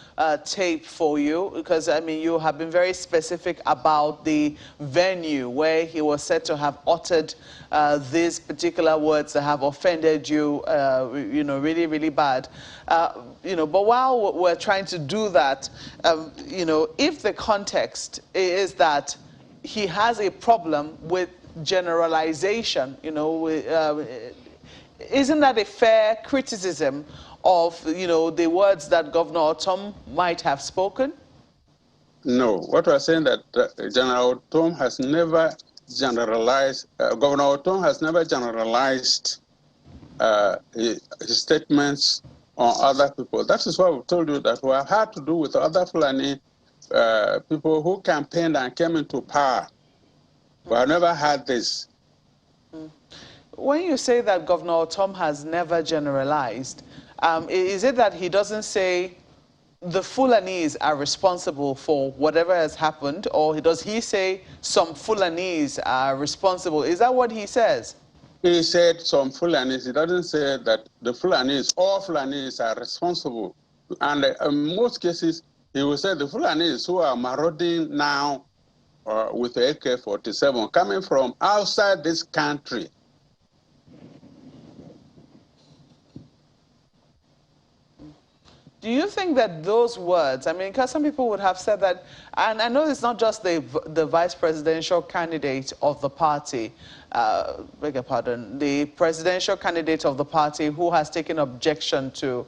tape for you, because, I mean, you have been very specific about the venue where he was said to have uttered these particular words that have offended you, you know, really, really bad. You know, but while we're trying to do that, you know, if the context is that he has a problem with generalization, you know, isn't that a fair criticism of, you know, the words that Governor Otom might have spoken? No. What we're saying that General Otom has never generalized, Governor Otom has never generalized his statements on other people. That is why we told you that we have had to do with other Fulani people who campaigned and came into power. We have never had this. When you say that Governor Otom has never generalized, is it that he doesn't say the Fulanese are responsible for whatever has happened, or does he say some Fulanese are responsible? Is that what he says? He said some Fulanese. He doesn't say that the Fulanese, all Fulanese are responsible. And in most cases, he will say the Fulanese who are marauding now with the AK-47 coming from outside this country, Do you think that those words, I mean, because some people would have said that, and I know it's not just the vice presidential candidate of the party, beg your pardon, the presidential candidate of the party who has taken objection to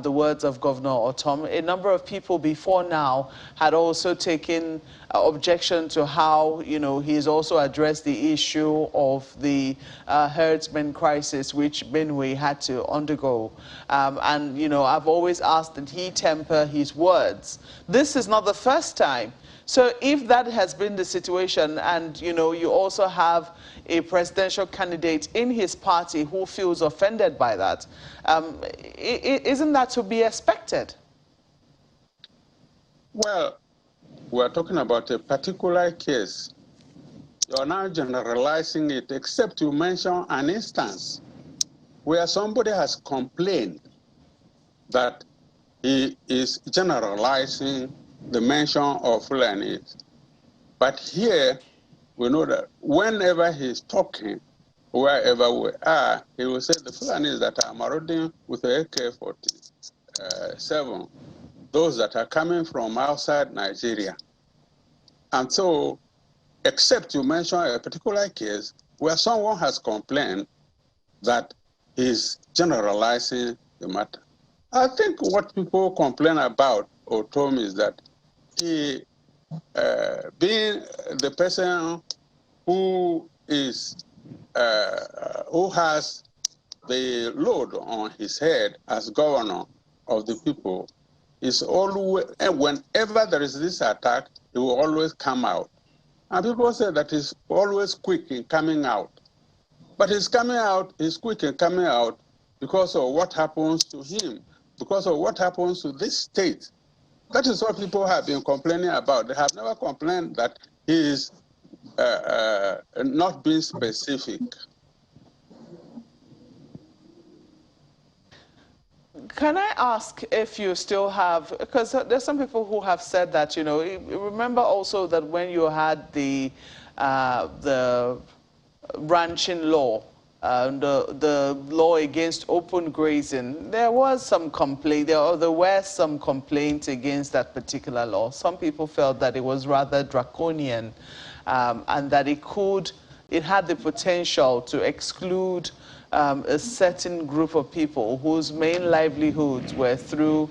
the words of Governor Otom. A number of people before now had also taken objection to how, you know, he's also addressed the issue of the herdsmen crisis which Benue had to undergo. And, you know, I've always asked that he temper his words. This is not the first time. So if that has been the situation, and, you know, you also have a presidential candidate in his party who feels offended by that, isn't that to be expected? Well, we're talking about a particular case. You're now generalizing it, except you mention an instance where somebody has complained that he is generalizing the mention of Fulanis. But here, we know that whenever he's talking, wherever we are, he will say the Fulanis that are marauding with the AK-47, those that are coming from outside Nigeria. And so, except you mention a particular case where someone has complained that he's generalizing the matter. I think what people complain about Otom is that he, being the person who is, who has the load on his head as governor of the people, is always, and whenever there is this attack, he will always come out. And people say that he's always quick in coming out. But he's coming out, he's quick in coming out because of what happens to him, because of what happens to this state. That is what people have been complaining about. They have never complained that he is not being specific. Can I ask if you still have, because there's some people who have said that, you know, remember also that when you had the ranching law, the law against open grazing, there was some complaint, there were some complaints against that particular law. Some people felt that it was rather draconian and that it had the potential to exclude a certain group of people whose main livelihoods were through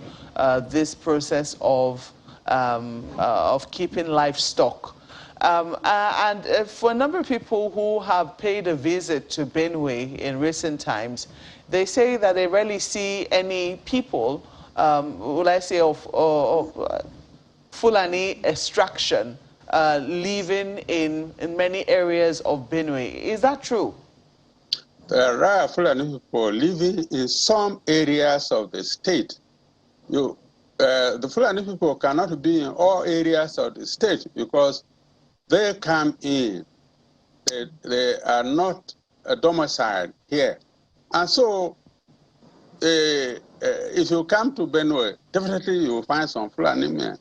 this process of keeping livestock. And for a number of people who have paid a visit to Benue in recent times, they say that they rarely see any people, would I say, of Fulani extraction living in many areas of Benue. Is that true? There are Fulani people living in some areas of the state. The Fulani people cannot be in all areas of the state because they come in. They are not domiciled here. And so, if you come to Benue, definitely you will find some Fulani men,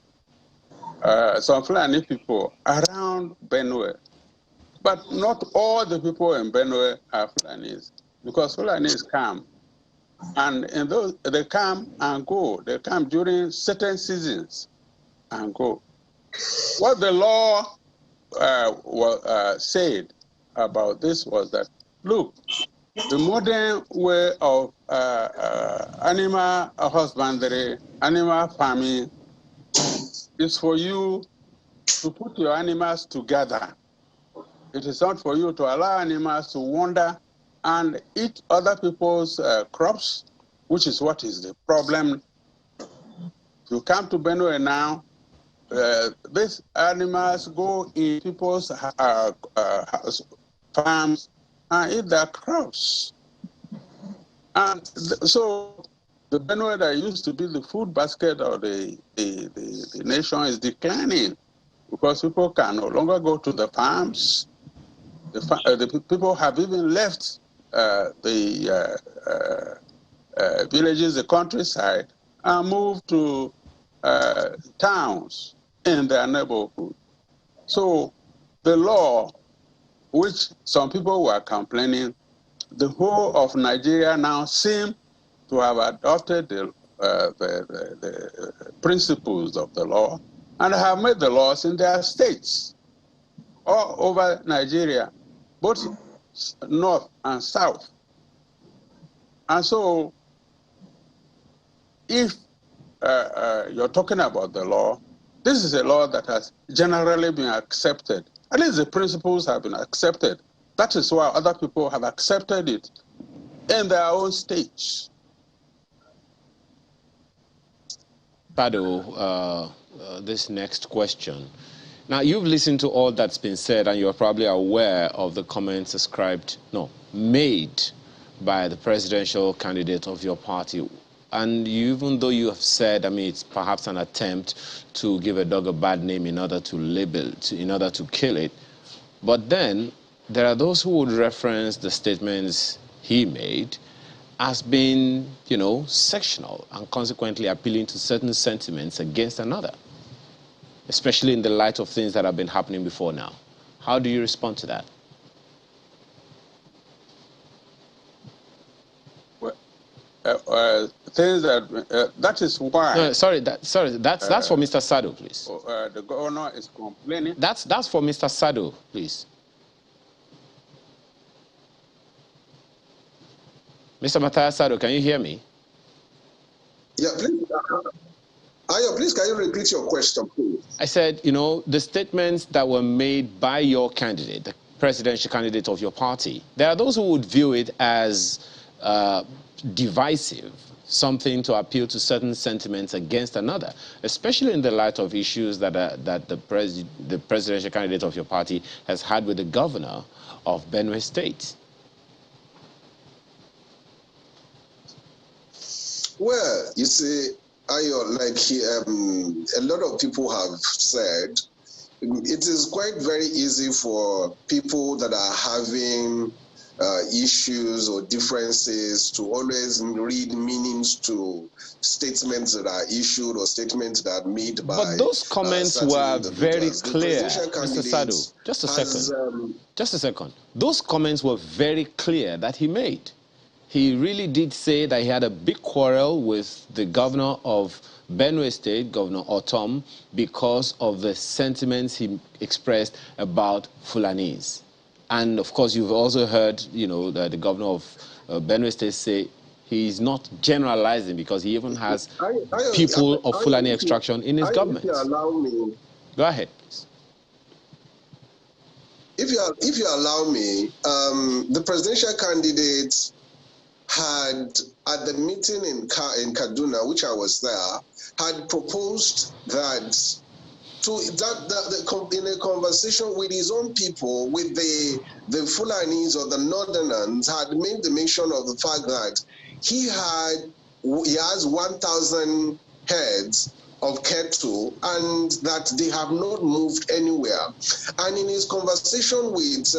some Fulani people around Benue. But not all the people in Benue are Fulanis, because Fulanis come, and in those, they come and go. They come during certain seasons and go. What the law said about this was that, look, the modern way of animal husbandry, animal farming, is for you to put your animals together. It is not for you to allow animals to wander and eat other people's crops, which is what is the problem. If you come to Benue now, these animals go in people's farms and eat their crops. And so the Benue that used to be the food basket of the nation is declining because people can no longer go to the farms. The people have even left the villages, the countryside, and moved to towns in their neighborhood. So the law, which some people were complaining, the whole of Nigeria now seem to have adopted the the principles of the law and have made the laws in their states all over Nigeria, both north and south. And so if you're talking about the law, this is a law that has generally been accepted. At least the principles have been accepted. That is why other people have accepted it in their own states. Pado, this next question. Now, you've listened to all that's been said, and you're probably aware of the comments made by the presidential candidate of your party. And even though you have said, I mean, it's perhaps an attempt to give a dog a bad name in order to label it, in order to kill it. But then there are those who would reference the statements he made as being, sectional and consequently appealing to certain sentiments against another, especially in the light of things that have been happening before now. How do you respond to that? Things that is why. No, sorry, that's for Mr. Sado, please. The governor is complaining. That's for Mr. Sado, please. Mr. Matthias Sado, can you hear me? Yeah, please. Ayo, please, can you repeat your question, please? I said, the statements that were made by your candidate, the presidential candidate of your party, there are those who would view it as divisive, something to appeal to certain sentiments against another, especially in the light of issues that the presidential candidate of your party has had with the governor of Benue State. Well, you see, Ayo, a lot of people have said, it is quite very easy for people that are having issues or differences to always read meanings to statements that are issued or statements that are made by. But those comments were very clear, Mr. Sado. Just a second. Those comments were very clear that he made. He really did say that he had a big quarrel with the governor of Benue State, Governor Otom, because of the sentiments he expressed about Fulanis. And of course, you've also heard, the governor of Benue State say he's not generalizing because he even has people of Fulani extraction in his government. If you allow me, go ahead, please. If you allow me, the presidential candidate had, at the meeting in Kaduna, which I was there, had proposed that in a conversation with his own people, with the Fulanis or the Northerners, had made the mention of the fact that he has 1,000 heads of cattle and that they have not moved anywhere. And in his conversation with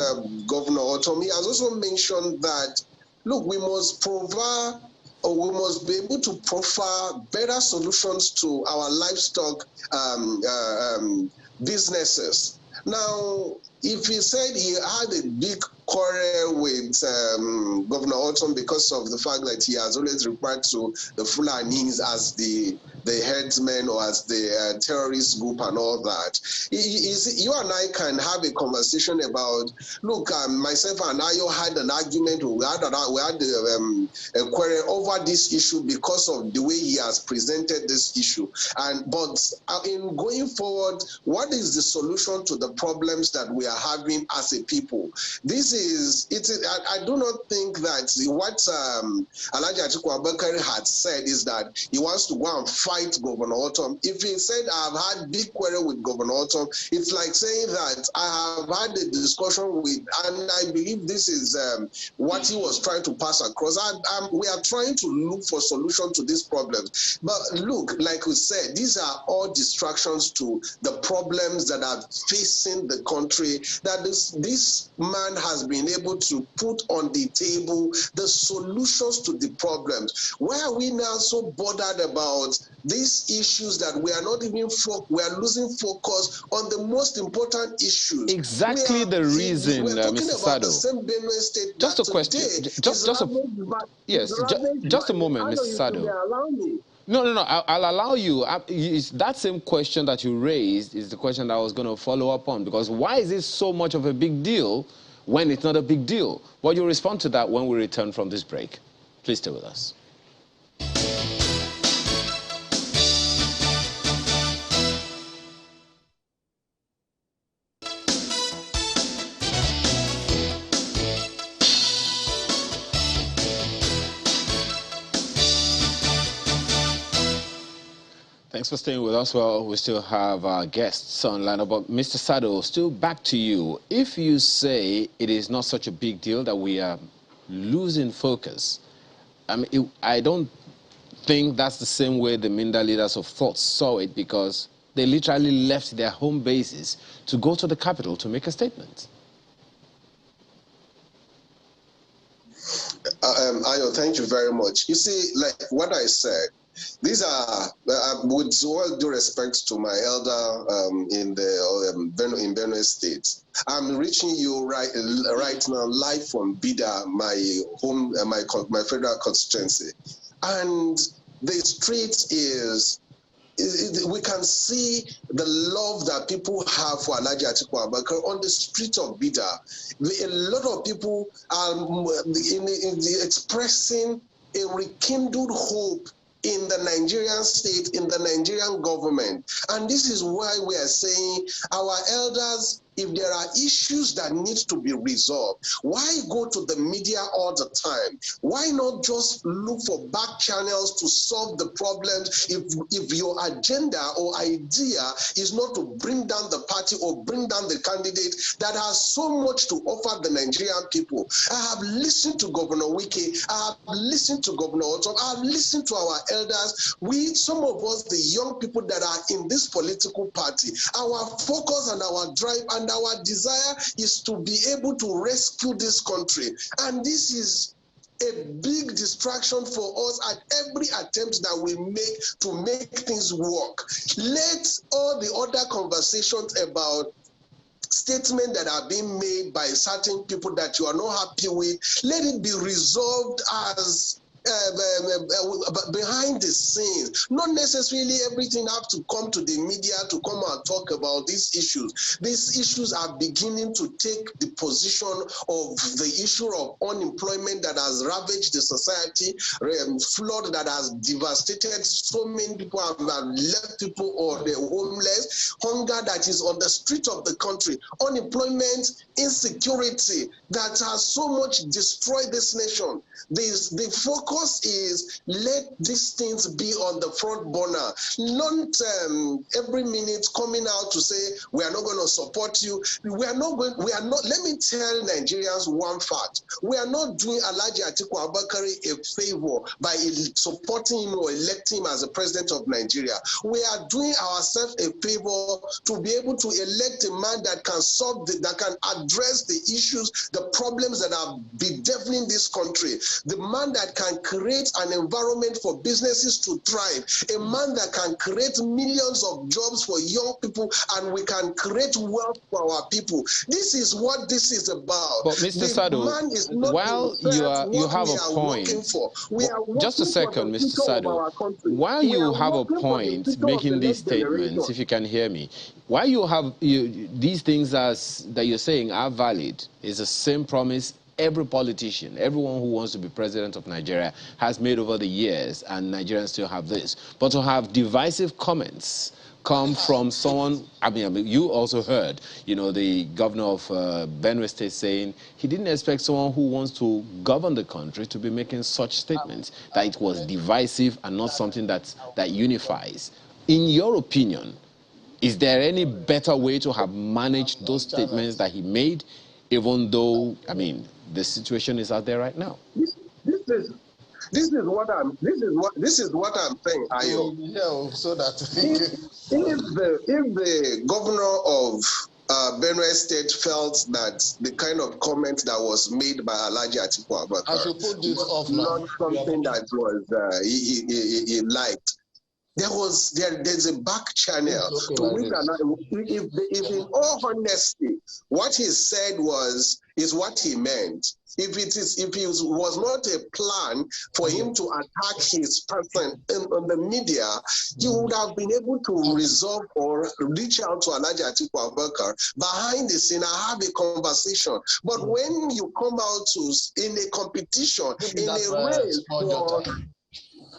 Governor Otom, he has also mentioned that, look, we must provide, or we must be able to profile better solutions to our livestock businesses. Now, if he said he had a big quarrel with Governor Otom because of the fact that he has always referred to the Fulanis as the headsmen or as the terrorist group and all that, you and I can have a conversation about, look, myself and Ayo had an argument, we had a quarrel over this issue because of the way he has presented this issue. But in going forward, what is the solution to the problems that we are having as a people? I do not think that what Alhaji Atiku Abubakar had said is that he wants to go and fight Governor Otom. If he said I've had big quarrel with Governor Otom, it's like saying that I have had a discussion with, and I believe this is what he was trying to pass across. We are trying to look for solution to these problems. But look, like we said, these are all distractions to the problems that are facing the country, that this man has been able to put on the table the solutions to the problems. Why are we now so bothered about these issues that we are not even we are losing focus on the most important issues? Exactly the reason, Mr. Sado. Just a question. Just a moment, Mr. Sado. No. I'll allow you. It's that same question that you raised is the question that I was going to follow up on, because why is it so much of a big deal when it's not a big deal? But you'll respond to that when we return from this break. Please stay with us. Thanks for staying with us. Well, we still have our guests online. But Mr. Sado, still back to you. If you say it is not such a big deal that we are losing focus, I don't think that's the same way the Minda leaders of thought saw it, because they literally left their home bases to go to the capital to make a statement. Ayo, thank you very much. You see, like what I said, these are, with all due respect to my elder in Benue State, I'm reaching you right now live from Bida, my home, my federal constituency, and the street is. We can see the love that people have for Alhaji Atiku Abubakar on the street of Bida. A lot of people are expressing a rekindled hope in the Nigerian state, in the Nigerian government. And this is why we are saying our elders, if there are issues that need to be resolved, why go to the media all the time? Why not just look for back channels to solve the problems if your agenda or idea is not to bring down the party or bring down the candidate that has so much to offer the Nigerian people? I have listened to Governor Wike, I have listened to Governor Otom, I have listened to our elders. Some of us, the young people that are in this political party, our focus and our drive and our desire is to be able to rescue this country. And this is a big distraction for us at every attempt that we make to make things work. Let all the other conversations about statements that are being made by certain people that you are not happy with, let it be resolved as behind the scenes. Not necessarily everything have to come to the media to come and talk about these issues. These issues are beginning to take the position of the issue of unemployment that has ravaged the society, flood that has devastated so many people and left people or they're homeless, hunger that is on the street of the country, unemployment, insecurity that has so much destroyed this nation. The focus is let these things be on the front burner, not every minute coming out to say we are not going to support you. Let me tell Nigerians one fact. We are not doing Alhaji Atiku Abubakar a favor by supporting him or electing him as the president of Nigeria. We are doing ourselves a favor to be able to elect a man that can that can address the issues, the problems that are bedeviling this country. The man that can create an environment for businesses to thrive, a man that can create millions of jobs for young people, and we can create wealth for our people. This is what this is about. But Mr. Sado, while you have a point, just a second, Mr. Sado, while you have a point making these statements, if you can hear me, while you have these things that you're saying are valid, is the same promise every politician, everyone who wants to be president of Nigeria has made over the years, and Nigerians still have this. But to have divisive comments come from someone, I mean, you also heard, the governor of Benue State saying he didn't expect someone who wants to govern the country to be making such statements, that it was divisive and not something that unifies. In your opinion, is there any better way to have managed those statements that he made, even though, I mean, the situation is out there right now? This is what I'm saying, Ayo. Yeah, so that if the governor of Benue State felt that the kind of comment that was made by Alhaji Atiku Abubakar I should put this off now. Not something that was he liked. there's a back channel to which, if in all honesty, what he said is what he meant. If it was not a plan for him to attack his person on the media, he would have been able to resolve or reach out to Alhaji Atiku Abubakar behind the scene and have a conversation. But when you come out in a competition,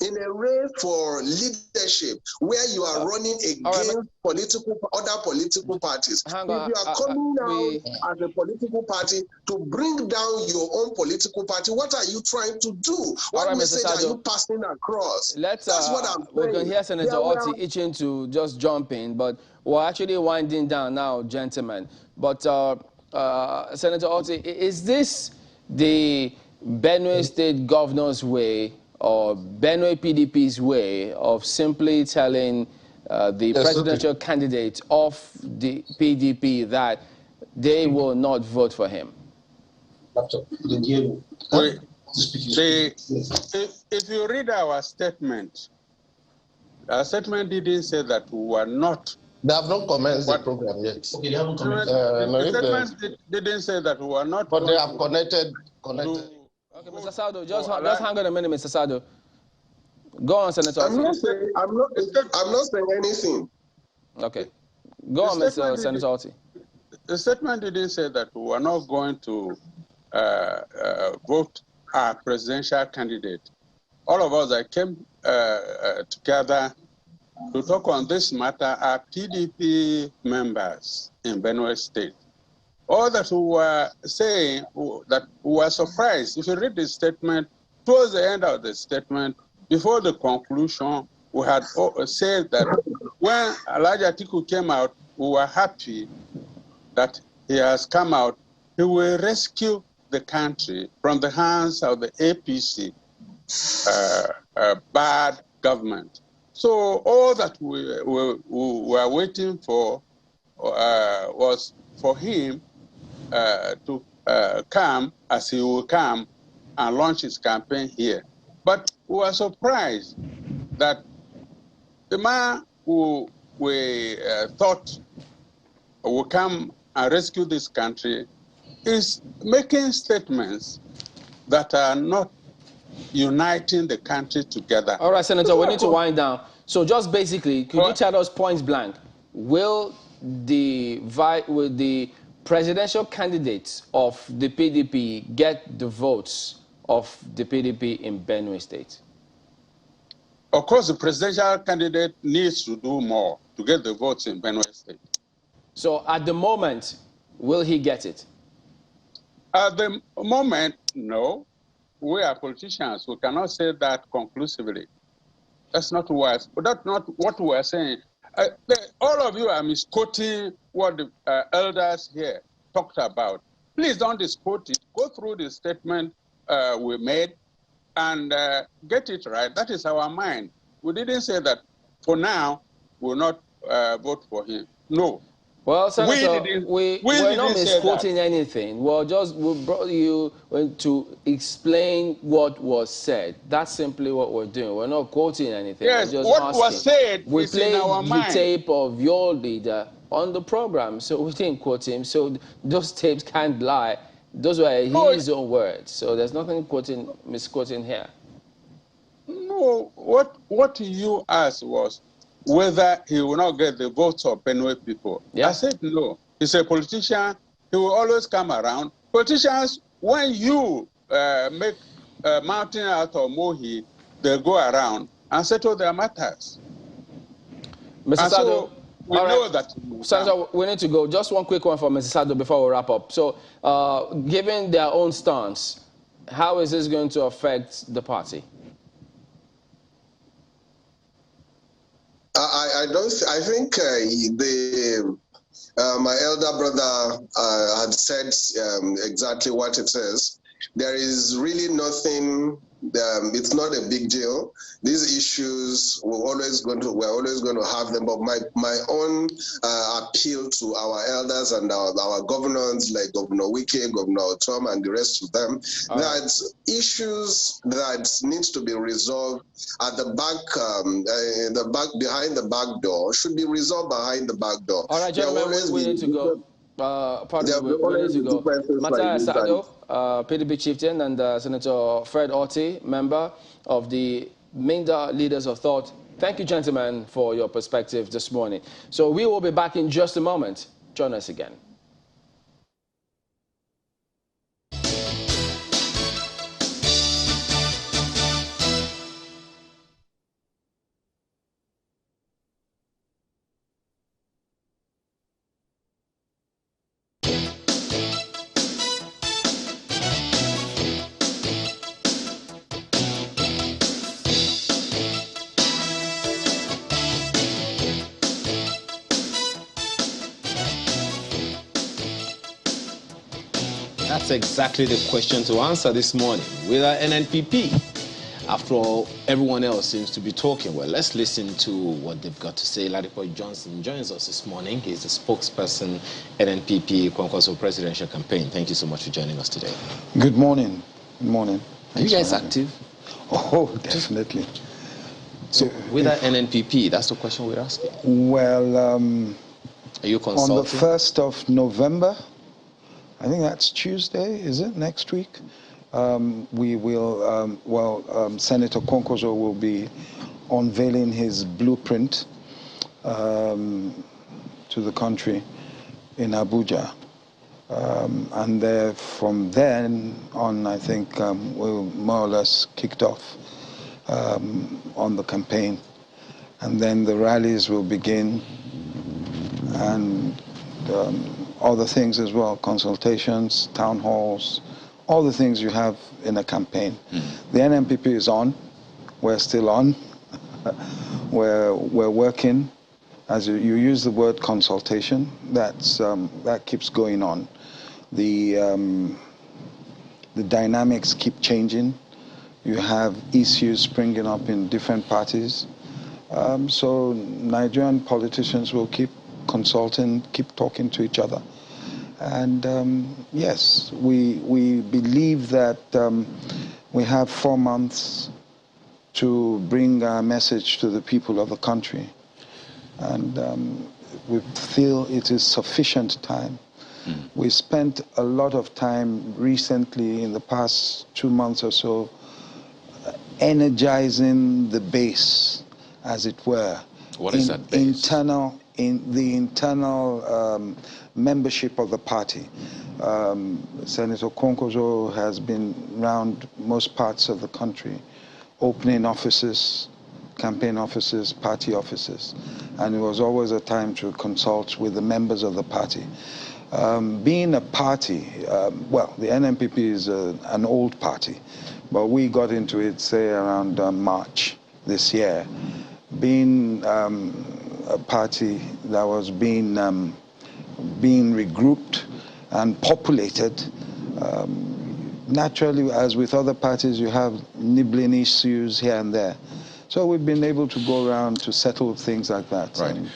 in a race for leadership, where you are running against other political parties. If you are coming out as a political party to bring down your own political party, what are you trying to do? What message are you passing across? That's what I'm saying. We can hear Senator Oti itching to just jump in, but we're actually winding down now, gentlemen. But Senator Oti, is this the Benue State Governor's way or Benue PDP's way of simply telling the presidential candidate of the PDP that they will not vote for him? If you read our statement didn't say that we were not. They have not commenced the program yet. Okay, they haven't commented. The statement didn't say that we were not. But they have connected. Okay, Mr. Sado, just hang on a minute, Mr. Sado. Go on, Senator. I'm not saying anything. Okay. Go on, Mr. Senator Oti. The statement didn't say that we are not going to vote our presidential candidate. All of us that came together to talk on this matter are PDP members in Benue State. All that we were saying that we were surprised. If you read the statement, towards the end of the statement, before the conclusion, we had said that when Alhaji Atiku came out, we were happy that he has come out. He will rescue the country from the hands of the APC bad government. So all that we were waiting for was for him to come as he will come and launch his campaign here. But we were surprised that the man who we thought would come and rescue this country is making statements that are not uniting the country together. All right, Senator, we need to wind down. So just basically, could you tell us point blank, will the presidential candidates of the PDP get the votes of the PDP in Benue State? Of course, the presidential candidate needs to do more to get the votes in Benue State. So at the moment, will he get it? At the moment, no. We are politicians. We cannot say that conclusively. That's not what we are saying. All of you are misquoting what the elders here talked about. Please don't misquote it. Go through the statement we made and get it right. That is our mind. We didn't say that for now we will not vote for him. No. Well, Senator, we're not misquoting anything. We brought you to explain what was said. That's simply what we're doing. We're not quoting anything. Yes, what was said is in our mind. We played the tape of your leader on the program, so we didn't quote him. So those tapes can't lie. Those were his own words. So there's nothing misquoting here. No, what you asked was whether he will not get the votes of Benue people. Yeah. I said no. He's a politician. He will always come around. Politicians, when you make a mountain out of molehill, they go around and settle their matters. Mr. Sado, so we know that. Senator, we need to go. Just one quick one for Mr. Sado before we wrap up. So, given their own stance, how is this going to affect the party? I think my elder brother had said exactly what it is. There is really nothing. It's not a big deal. These issues we're always going to have them. But my own appeal to our elders and our governors, like Governor Wike, Governor Tom, and the rest of them, that issues that needs to be resolved at the back, behind the back door, should be resolved behind the back door. All right, gentlemen, we need to go. Pardon me, we need to go. Matthias Sado, PDP chieftain, and Senator Fred Otti, member of the Minda Leaders of Thought. Thank you, gentlemen, for your perspective this morning. So we will be back in just a moment. Join us again. That's exactly the question to answer this morning. With our NNPP, after all, everyone else seems to be talking. Well, let's listen to what they've got to say. Ladipo Johnson joins us this morning. He's the spokesperson, NNPP, Kwankwaso presidential campaign. Thank you so much for joining us today. Good morning. Good morning. Are you guys active? Oh, definitely. So, with our NNPP, that's the question we're asking. Well, are you consulting? On the 1st of November, I think that's Tuesday, is it? Next week? We will, Senator Kwankwaso will be unveiling his blueprint to the country in Abuja. And from then on, I think we're more or less kicked off on the campaign. And then the rallies will begin, and other things as well, consultations, town halls, all the things you have in a campaign. The NNPP is on. We're still on. We're working. As you use the word consultation, that keeps going on. The dynamics keep changing. You have issues springing up in different parties. So Nigerian politicians will keep consulting, keep talking to each other. And yes, we believe that we have 4 months to bring our message to the people of the country. And we feel it is sufficient time. We spent a lot of time recently, in the past 2 months or so, energizing the base, as it were. What is that base? In the internal membership of the party. Senator Kwankwaso has been around most parts of the country, opening offices, campaign offices, party offices, and it was always a time to consult with the members of the party. Being a party, well, the NNPP is an old party, but we got into it, say, around March this year. Being a party that was being regrouped and populated, naturally, as with other parties, you have nibbling issues here and there. So we've been able to go around to settle things like that. Right.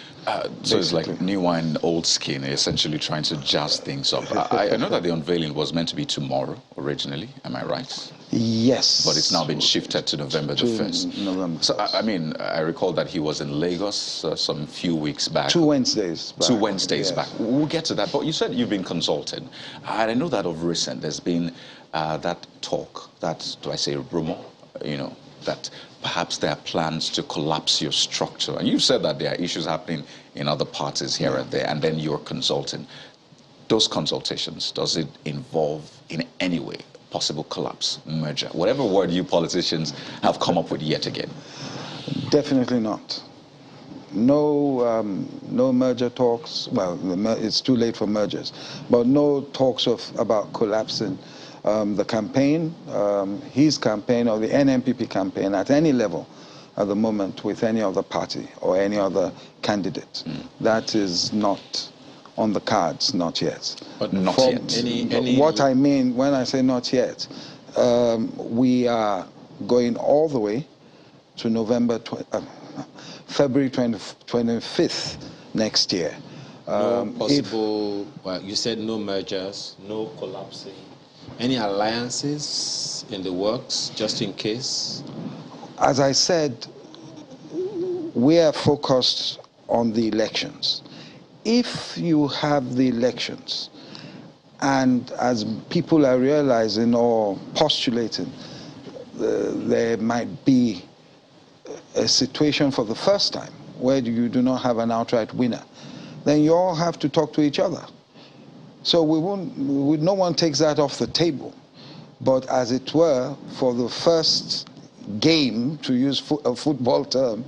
So it's like new wine, old skin, essentially trying to jazz things up. I know that the unveiling was meant to be tomorrow originally, am I right? Yes. But it's now been shifted to November the 1st. November 1st. So, I mean, I recall that he was in Lagos some few weeks back. 2 Wednesdays back. 2 Wednesdays yes. back. We'll get to that. But you said you've been consulted. And I know that of recent, there's been that talk, that, do I say rumor, you know, that perhaps there are plans to collapse your structure. And you've said that there are issues happening in other parties here and there, and then you're consulting. Those consultations, does it involve in any way possible collapse, merger, whatever word you politicians have come up with yet again? Definitely not. No, no merger talks. Well, it's too late for mergers, but no talks about collapsing the campaign, his campaign, or the NNPP campaign at any level at the moment with any other party or any other candidate. That is not on the cards, not yet. But not yet. What I mean when I say not yet, we are going all the way to February 25th next year. No possible, well, you said no mergers, no collapsing. Any alliances in the works, just in case? As I said, we are focused on the elections. If you have the elections, and as people are realizing or postulating, there might be a situation for the first time where you do not have an outright winner, then you all have to talk to each other. So no one takes that off the table. But as it were, for the first game, to use a football term,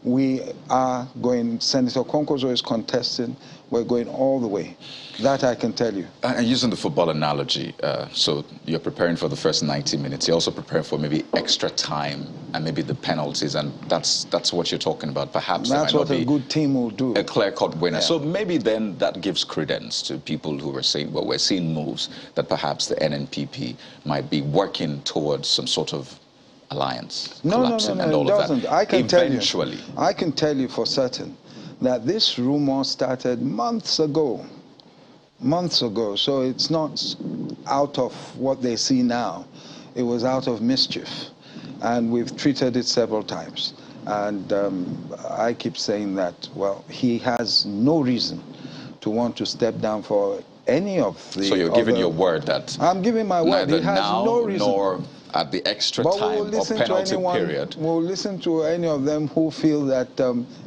we are going, Senator Kwankwaso is contesting, we're going all the way. That I can tell you. And using the football analogy, so you're preparing for the first 90 minutes. You're also preparing for maybe extra time and maybe the penalties, and that's what you're talking about. Perhaps that's what a good team will do. A clear-cut winner. Yeah. So maybe then that gives credence to people who were saying, well, we're seeing moves that perhaps the NNPP might be working towards some sort of alliance. No, it doesn't. I can eventually. I can tell you for certain that this rumor started months ago. So it's not out of what they see now. It was out of mischief, and we've treated it several times. And I keep saying that, well, he has no reason to want to step down for any of the So you're giving your word that I'm giving my word. neither He has now no reason. nor at the extra But time or penalty period. We'll listen to any of them who feel that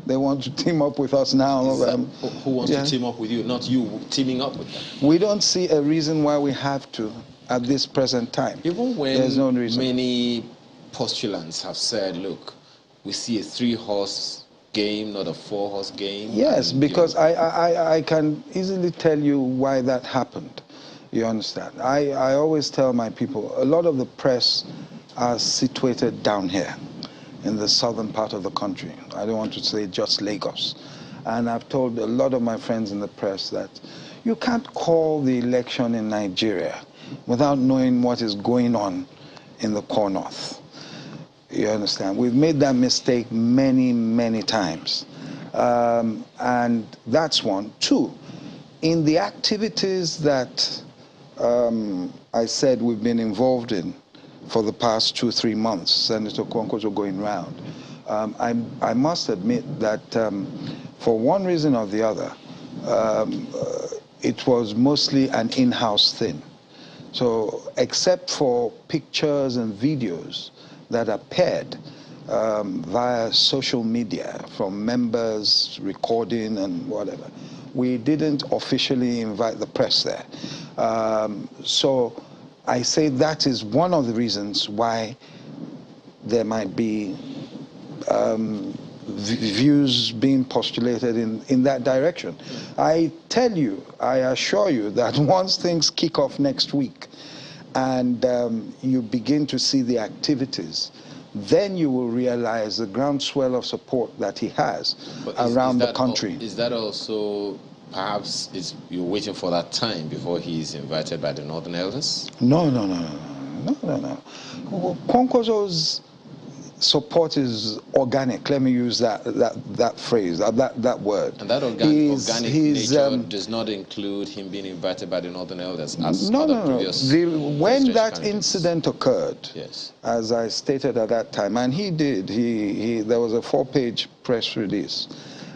they want to team up with us now. Who wants to team up with you, not you teaming up with them? We don't see a reason why we have to at this present time. Even when there's no reason. Many postulants have said, look, we see a 3-horse game, not a 4-horse game. Yes, because I can easily tell you why that happened. You understand? I always tell my people, a lot of the press are situated down here in the southern part of the country. I don't want to say just Lagos. And I've told a lot of my friends in the press that you can't call the election in Nigeria without knowing what is going on in the core north. You understand? We've made that mistake many, many times. And that's one. Two, in the activities that I said we've been involved in for the past 2-3 months, Senator Kwankwaso going round, I must admit that for one reason or the other, it was mostly an in-house thing. So except for pictures and videos that appeared via social media from members recording and whatever, we didn't officially invite the press there. So I say that is one of the reasons why there might be views being postulated in that direction. I tell you, I assure you that once things kick off next week and you begin to see the activities, then you will realize the groundswell of support that he has around the country. Is that also, perhaps, you're waiting for that time before he's invited by the Northern Elders? No. Kwankwaso's support is organic. Let me use that phrase, that word. And that organic nature does not include him being invited by the Northern Elders as previous when that incident occurred, yes, as I stated at that time, and he did, there was a 4-page press release,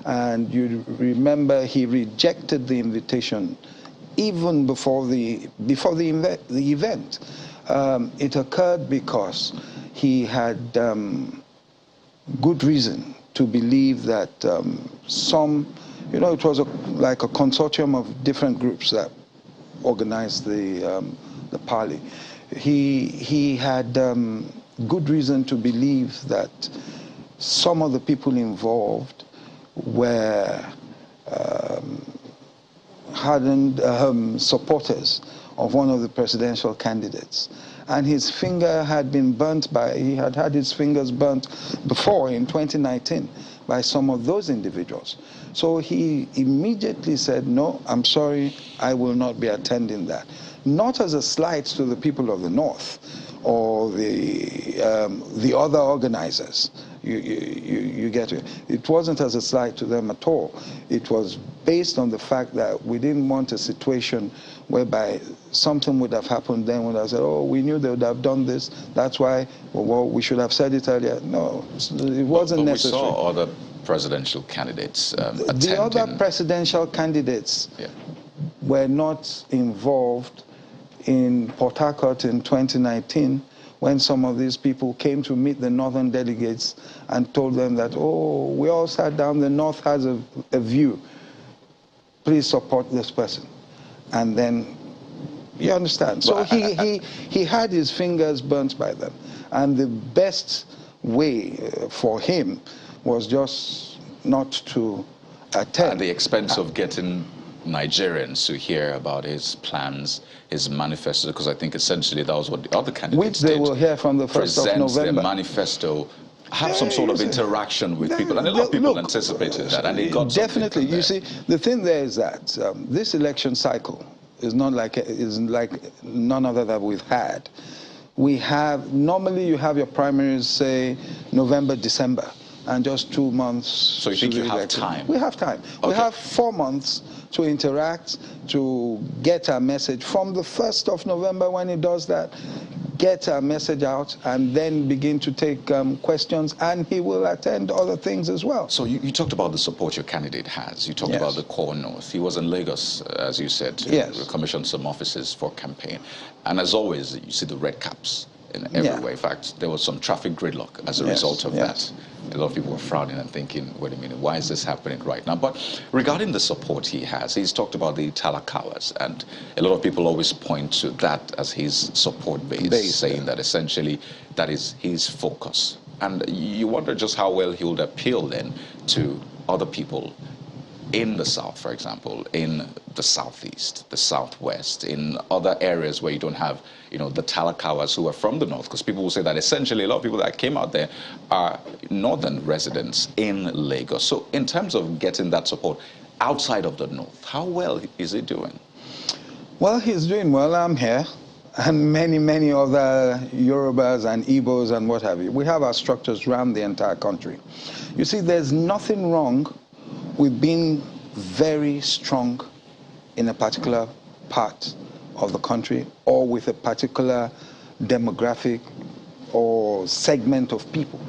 and you remember he rejected the invitation even before the event. It occurred because he had good reason to believe that it was like a consortium of different groups that organized the parley. He had good reason to believe that some of the people involved were hardened supporters of one of the presidential candidates. And his finger had been burnt he had had his fingers burnt before in 2019 by some of those individuals. So he immediately said, no, I'm sorry, I will not be attending that. Not as a slight to the people of the North or the other organizers. You get it. It wasn't as a slight to them at all. It was based on the fact that we didn't want a situation whereby something would have happened then when I said, oh, we knew they would have done this. That's why, well, we should have said it earlier. No, it wasn't necessary. We saw other presidential candidates attending. The other presidential candidates were not involved in Port Harcourt in 2019 when some of these people came to meet the northern delegates and told them that, oh, we all sat down, the North has a view. Please support this person. And then, you understand. So he had his fingers burnt by them. And the best way for him was just not to attend. At the expense of getting Nigerians to hear about his plans, his manifesto, because I think essentially that was what the other candidates did. Which they will hear from the 1st of November. Their manifesto, have some sort of interaction with people. And a lot of people anticipated that, and they got definitely. You see, the thing there is that this election cycle is not like none other that we've had. We have, normally you have your primaries, say, November, December, and just 2 months. So you think you have time? We have time. Okay. We have 4 months to interact, to get our message. From the 1st of November, when he does that, get our message out, and then begin to take questions, and he will attend other things as well. So you talked about the support your candidate has. You talked about the core North. He was in Lagos, as you said, to commission some offices for campaign. And as always, you see the red caps in every way. In fact, there was some traffic gridlock as a result of that. A lot of people were frowning and thinking, wait a minute, why is this happening right now? But regarding the support he has, he's talked about the Talakawas, and a lot of people always point to that as his support base, saying that essentially that is his focus. And you wonder just how well he would appeal then to other people in the South, for example, in the Southeast, the Southwest, in other areas where you don't have, the Talakawas who are from the North, because people will say that essentially a lot of people that came out there are northern residents in Lagos. So in terms of getting that support outside of the North, how well is he doing? Well, he's doing well. I'm here, and many other Yorubas and Igbos and what have you. We have our structures around the entire country. You see, there's nothing wrong with being very strong in a particular part of the country or with a particular demographic or segment of people.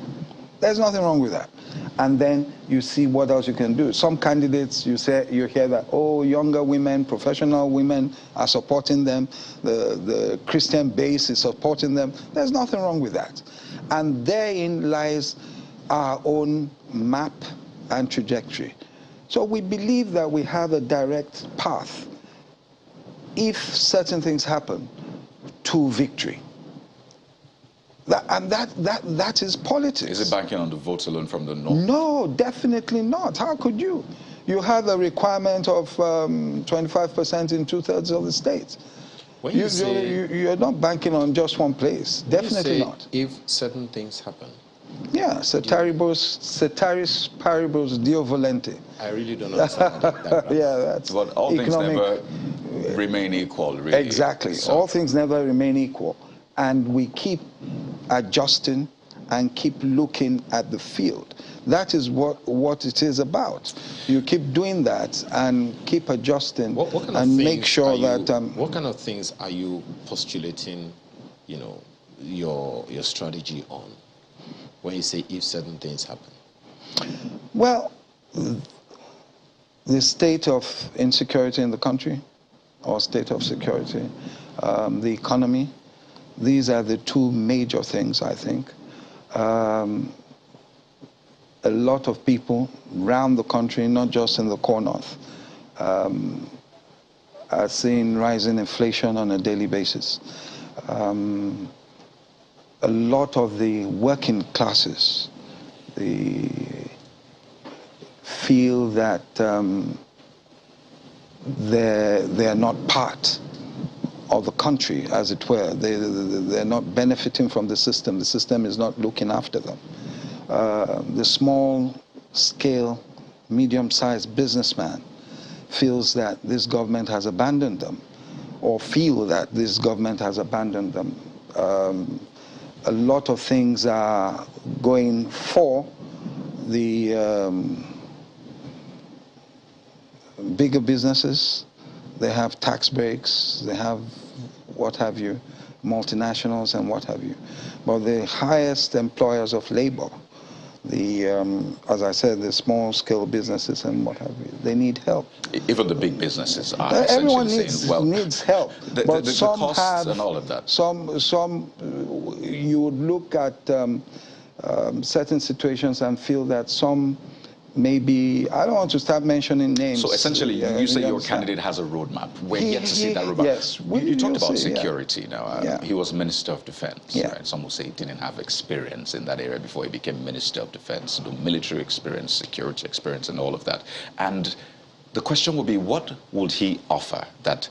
There's nothing wrong with that. And then you see what else you can do. Some candidates, you hear that, oh, younger women, professional women are supporting them, the Christian base is supporting them. There's nothing wrong with that. And therein lies our own map and trajectory. So we believe that we have a direct path, if certain things happen, to victory. That is politics. Is it banking on the votes alone from the North? No, definitely not. How could you? You have a requirement of 25% in 2/3 of the states. You're not banking on just one place. Definitely not. If certain things happen. Yeah, ceteris paribus Deo volente. I really don't understand that. Yeah, that's but all economic, things never remain equal, really. Exactly. So. All things never remain equal. And we keep adjusting and keep looking at the field. That is what it is about. You keep doing that and keep adjusting and make sure that... what kind of things are you postulating, your strategy on when you say if certain things happen? Well, the state of insecurity in the country, or state of security, the economy, these are the two major things, I think. A lot of people around the country, not just in the core North, are seeing rising inflation on a daily basis. A lot of the working classes, they feel that they're not part of the country, as it were. They're not benefiting from the system. The system is not looking after them. The small-scale, medium-sized businessman feels that this government has abandoned them, or feel that this government has abandoned them. A lot of things are going for the bigger businesses. They have tax breaks, they have what have you, multinationals and what have you. But the highest employers of labor, as I said, the small-scale businesses and what have you, they need help. Even the big businesses are everyone essentially needs help. But the some costs have, and all of that. Some you would look at certain situations and feel that some maybe, I don't want to start mentioning names. So essentially, you say your candidate has a roadmap. We're yet to see that roadmap. Yes. You talked about security now. Yeah. He was Minister of Defense. Yeah. Right? Some will say he didn't have experience in that area before he became Minister of Defense. The military experience, security experience, and all of that. And the question would be, what would he offer that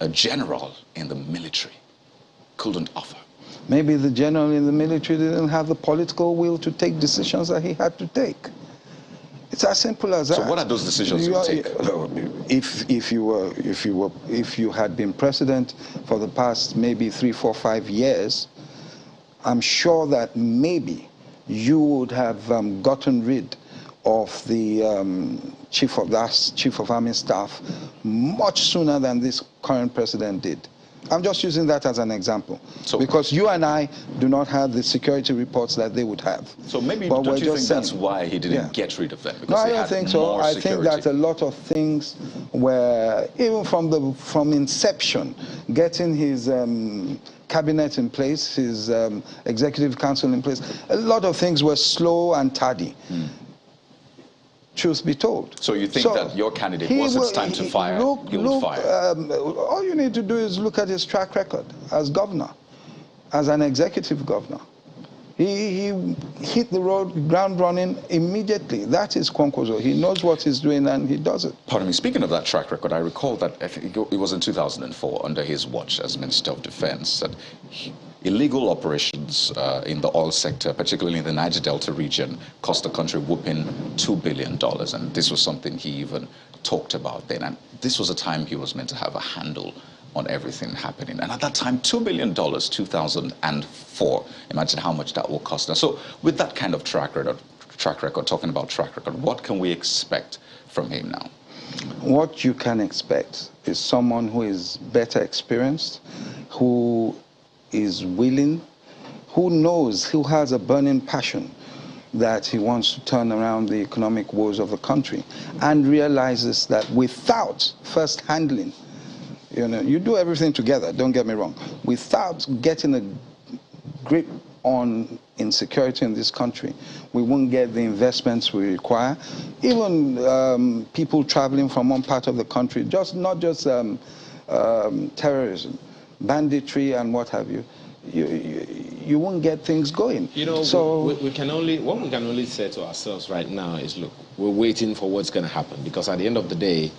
a general in the military couldn't offer? Maybe the general in the military didn't have the political will to take decisions that he had to take. It's as simple as that. So what are those decisions you take? If you had been president for the past maybe 3, 4, 5 years, I'm sure that maybe you would have gotten rid of the chief of army staff much sooner than this current president did. I'm just using that as an example, because you and I do not have the security reports that they would have. So maybe don't you think that's why he didn't get rid of them? No, I don't think so. I think that a lot of things were, even from inception, getting his cabinet in place, his executive council in place, a lot of things were slow and tardy. Truth be told. So you think that your candidate, once it's time to fire, he will fire? All you need to do is look at his track record as governor, as an executive governor. He hit the ground running immediately. That is Kwankwaso. He knows what he's doing and he does it. Pardon me, speaking of that track record, I recall that I think it was in 2004, under his watch as Minister of Defense, that illegal operations in the oil sector, particularly in the Niger Delta region, cost the country whooping $2 billion. And this was something he even talked about then. And this was a time he was meant to have a handle on everything happening. And at that time, $2 billion, 2004. Imagine how much that will cost us. So with that kind of track record, talking about track record, what can we expect from him now? What you can expect is someone who is better experienced, who is willing, who knows, who has a burning passion that he wants to turn around the economic woes of the country, and realizes that without first handling, you do everything together, don't get me wrong, without getting a grip on insecurity in this country, we won't get the investments we require. Even people traveling from one part of the country, not just terrorism, banditry and what have you, you won't get things going. So what we can only say to ourselves right now is, look, we're waiting for what's going to happen, because at the end of the day,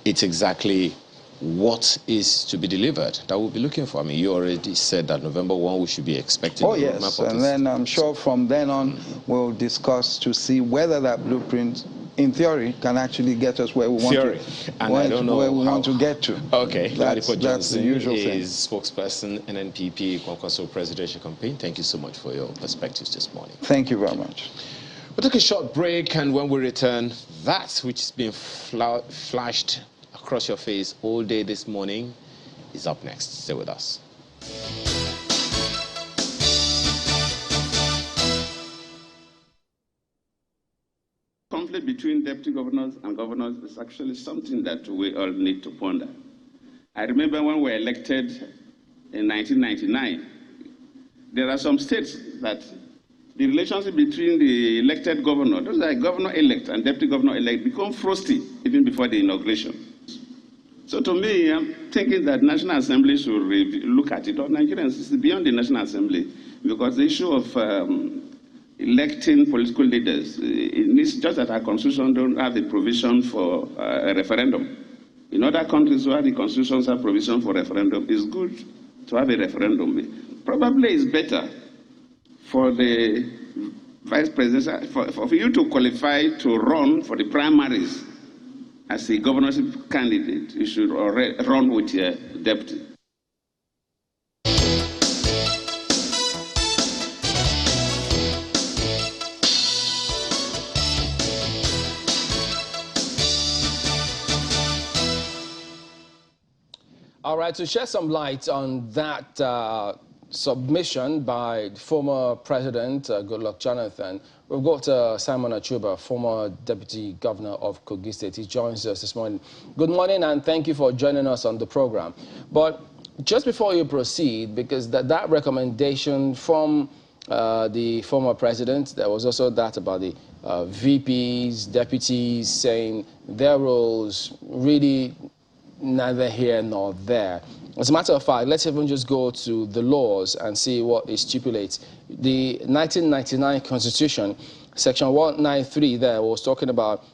it's exactly what is to be delivered that we'll be looking for. I mean, you already said that November 1 we should be expecting. Oh yes, and then I'm sure from then on we'll discuss to see whether that blueprint, in theory, can actually get us where we want to. And I don't know where we want to get to. Okay, that's the usual thing. Is spokesperson NNPP Kwankwaso presidential campaign. Thank you so much for your perspectives this morning. Thank you very much. We'll take a short break, and when we return, that which has been flashed across your face all day this morning is up next. Stay with us. Conflict between deputy governors and governors is actually something that we all need to ponder. I remember when we were elected in 1999, there are some states that the relationship between the elected governor, those are governor-elect and deputy governor-elect, become frosty even before the inauguration. So to me, I'm thinking that National Assembly should look at it, or Nigerians, it's beyond the National Assembly, because the issue of electing political leaders, it needs, just that our constitution don't have the provision for a referendum. In other countries where the constitutions have provision for referendum, it's good to have a referendum. Probably it's better for the vice president, for you to qualify to run for the primaries as a governorship candidate. You should run with your deputy. All right, to shed some light on that submission by former President Goodluck Jonathan, we've got Simon Achuba, former Deputy Governor of Kogi State. He joins us this morning. Good morning, and thank you for joining us on the program. But just before you proceed, because that recommendation from the former president, there was also that about the VPs, deputies, saying their roles really neither here nor there. As a matter of fact, let's even just go to the laws and see what it stipulates. The 1999 Constitution, Section 193 there was talking about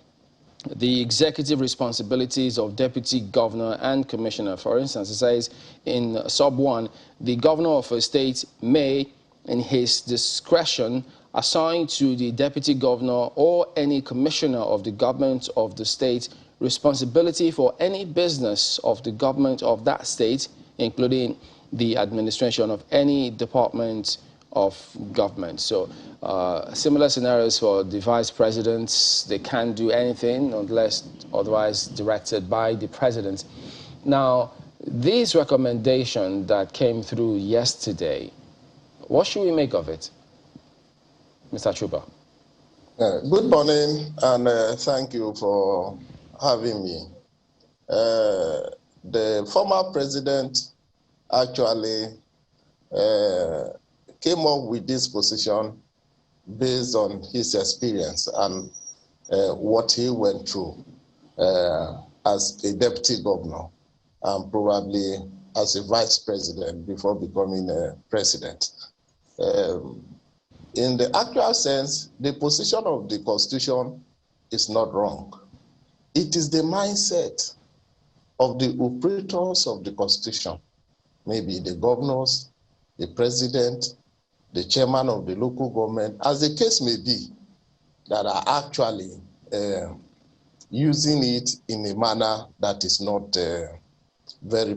the executive responsibilities of deputy governor and commissioner. For instance, it says in sub 1, the governor of a state may, in his discretion, assign to the deputy governor or any commissioner of the government of the state responsibility for any business of the government of that state, including the administration of any department of government. So similar scenarios for the vice presidents. They can't do anything unless otherwise directed by the president. Now, this recommendation that came through yesterday, what should we make of it? Mr. Achuba. Good morning, and thank you for having me. The former president actually came up with this position based on his experience and what he went through as a deputy governor and probably as a vice president before becoming a president. In the actual sense, the position of the Constitution is not wrong. It is the mindset of the operators of the Constitution, maybe the governors, the president, the chairman of the local government, as the case may be, that are actually using it in a manner that is not very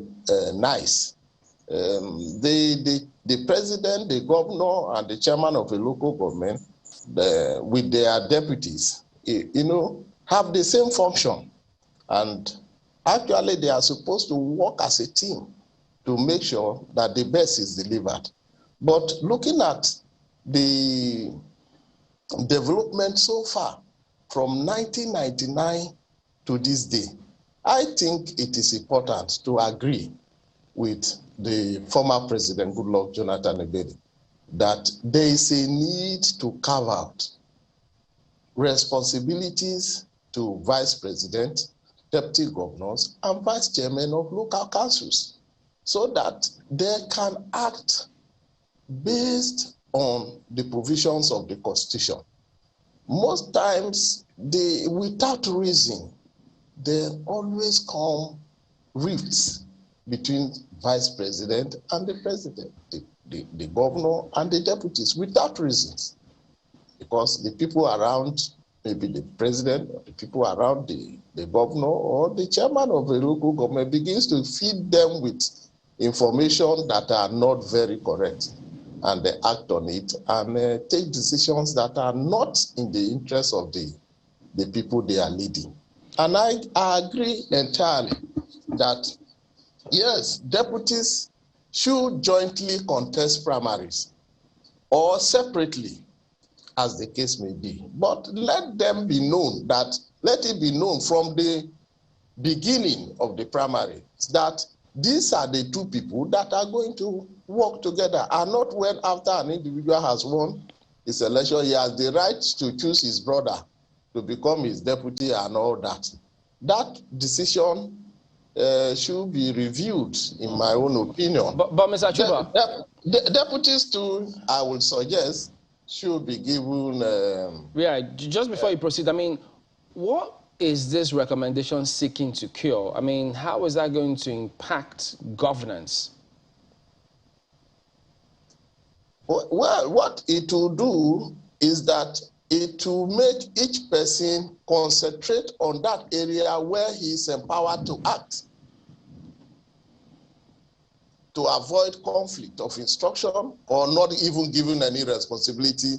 nice. The president, the governor, and the chairman of a local government, with their deputies, have the same function. And actually, they are supposed to work as a team to make sure that the best is delivered. But looking at the development so far, from 1999 to this day, I think it is important to agree with the former President Goodluck Jonathan that there is a need to carve out responsibilities to vice president, deputy governors, and vice chairmen of local councils so that they can act based on the provisions of the Constitution. Most times, without reason, there always come rifts between vice president and the president, the governor and the deputies, without reasons. Because the people around, maybe the president, or the people around the governor or the chairman of a local government begins to feed them with information that are not very correct. And they act on it and take decisions that are not in the interest of the people they are leading. And I agree entirely that, yes, deputies should jointly contest primaries or separately, as the case may be. But let it be known from the beginning of the primary that these are the two people that are going to work together, and not when after an individual has won his election, he has the right to choose his brother to become his deputy and all that. That decision should be reviewed, in my own opinion. But Mr. Achuba, the deputies too, I would suggest, should be given... just before you proceed, I mean, what is this recommendation seeking to cure? I mean, how is that going to impact governance? Well, what it will do is that it will make each person concentrate on that area where he is empowered to act, to avoid conflict of instruction or not even given any responsibility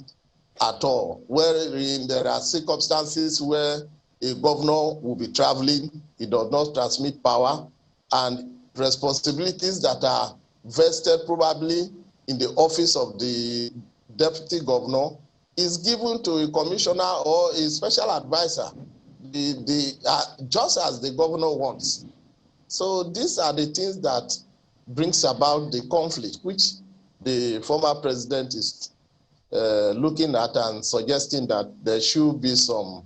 at all. Wherein there are circumstances where a governor will be traveling, he does not transmit power, and responsibilities that are vested probably in the office of the deputy governor is given to a commissioner or a special advisor, just as the governor wants. So these are the things that brings about the conflict, which the former president is looking at and suggesting that there should be some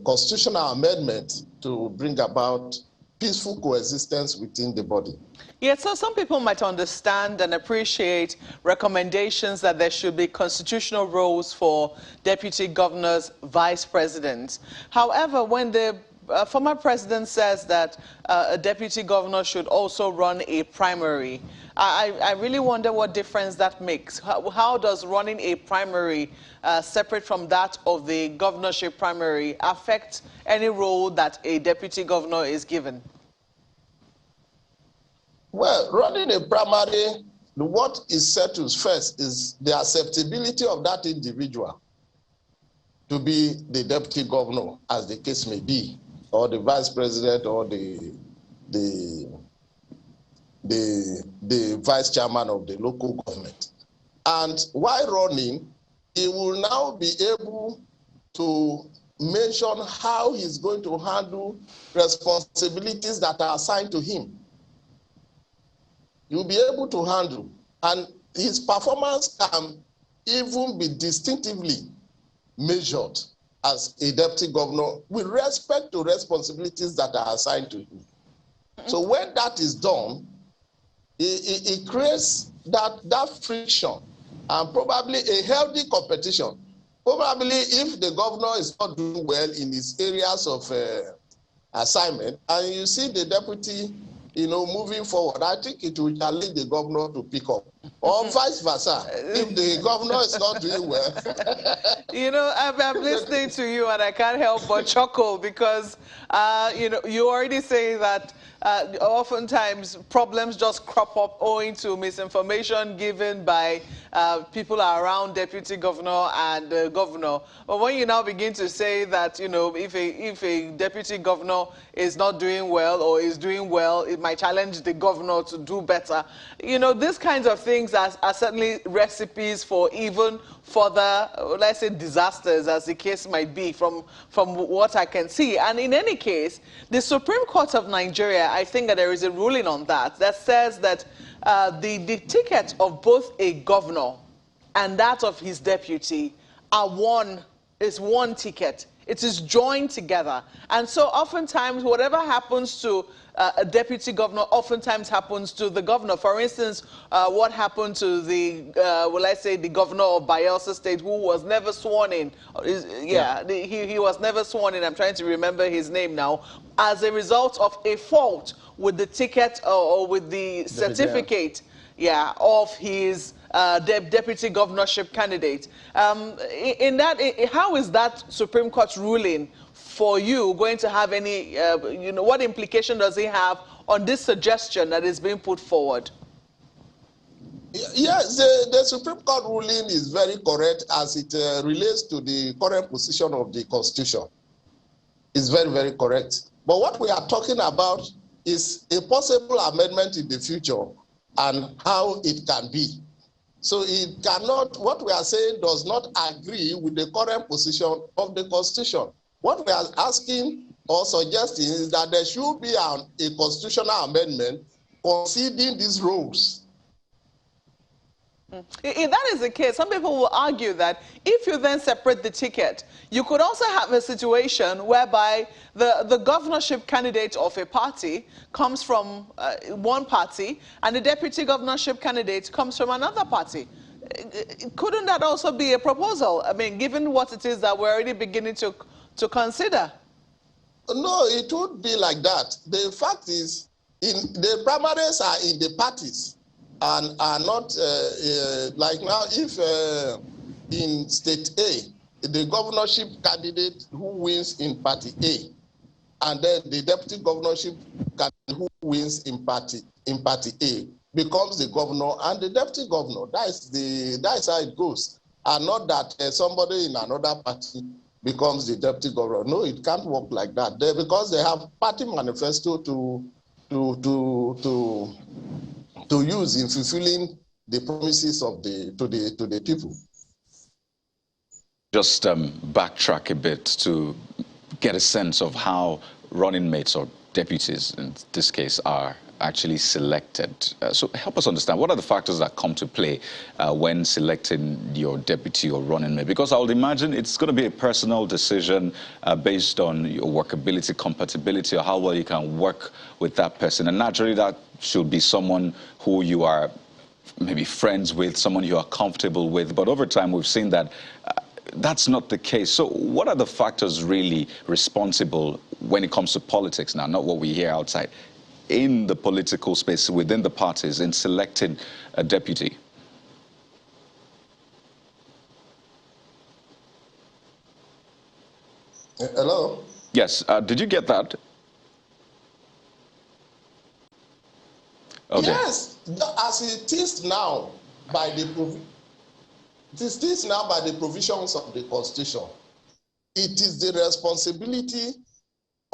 constitutional amendment to bring about peaceful coexistence within the body. Yeah, so some people might understand and appreciate recommendations that there should be constitutional roles for deputy governors, vice presidents. However, when the former president says that a deputy governor should also run a primary, I really wonder what difference that makes. How does running a primary separate from that of the governorship primary affect any role that a deputy governor is given? Well, running a primary, what is settled first is the acceptability of that individual to be the deputy governor, as the case may be, or the vice president, or the vice chairman of the local government. And while running, he will now be able to mention how he's going to handle responsibilities that are assigned to him. You'll be able to handle, and his performance can even be distinctively measured as a deputy governor with respect to responsibilities that are assigned to him. So when that is done, it creates that friction and probably a healthy competition. Probably if the governor is not doing well in his areas of assignment, and you see the deputy moving forward, I think it will challenge the governor to pick up. Or vice versa, if the governor is not doing well. I'm listening to you and I can't help but chuckle because, you already say that oftentimes problems just crop up owing to misinformation given by people around deputy governor and governor. But when you now begin to say that, if a deputy governor is not doing well or is doing well, it might challenge the governor to do better. These kinds of things are certainly recipes for even further, let's say, disasters, as the case might be, from what I can see. And in any case, the Supreme Court of Nigeria, I think that there is a ruling on that says that the ticket of both a governor and that of his deputy is one ticket. It is joined together. And so oftentimes, whatever happens to a deputy governor oftentimes happens to the governor. For instance, what happened to the, the governor of Bayelsa State, who was never sworn in. He was never sworn in. I'm trying to remember his name now. As a result of a fault with the ticket or with the certificate, of his deputy governorship candidate. How is that Supreme Court ruling for you going to have any, what implication does it have on this suggestion that is being put forward? Yes, the Supreme Court ruling is very correct as it relates to the current position of the Constitution. It's very, very correct. But what we are talking about is a possible amendment in the future and how it can be. So it cannot, what we are saying does not agree with the current position of the Constitution. What we are asking or suggesting is that there should be a constitutional amendment conceding these roles. If that is the case, some people will argue that if you then separate the ticket, you could also have a situation whereby the governorship candidate of a party comes from one party and the deputy governorship candidate comes from another party. Couldn't that also be a proposal? I mean, given what it is that we're already beginning to consider? No, it would be like that. The fact is, the primaries are in the parties and are not like now. If in state A, the governorship candidate who wins in party A, and then the deputy governorship candidate who wins in party A becomes the governor and the deputy governor. That's how it goes, and not that somebody in another party becomes the deputy governor. No, it can't work like that. Because they have party manifesto to use in fulfilling the promises of to the people. Just backtrack a bit to get a sense of how running mates or deputies in this case are actually selected. So help us understand, what are the factors that come to play when selecting your deputy or running mate? Because I would imagine it's going to be a personal decision based on your workability, compatibility, or how well you can work with that person. And naturally, that should be someone who you are maybe friends with, someone you are comfortable with. But over time, we've seen that that's not the case. So what are the factors really responsible when it comes to politics now, not what we hear outside, in the political space, within the parties, in selecting a deputy? Hello? Yes, did you get that? Okay. Yes, as it is now by the provisions of the Constitution, it is the responsibility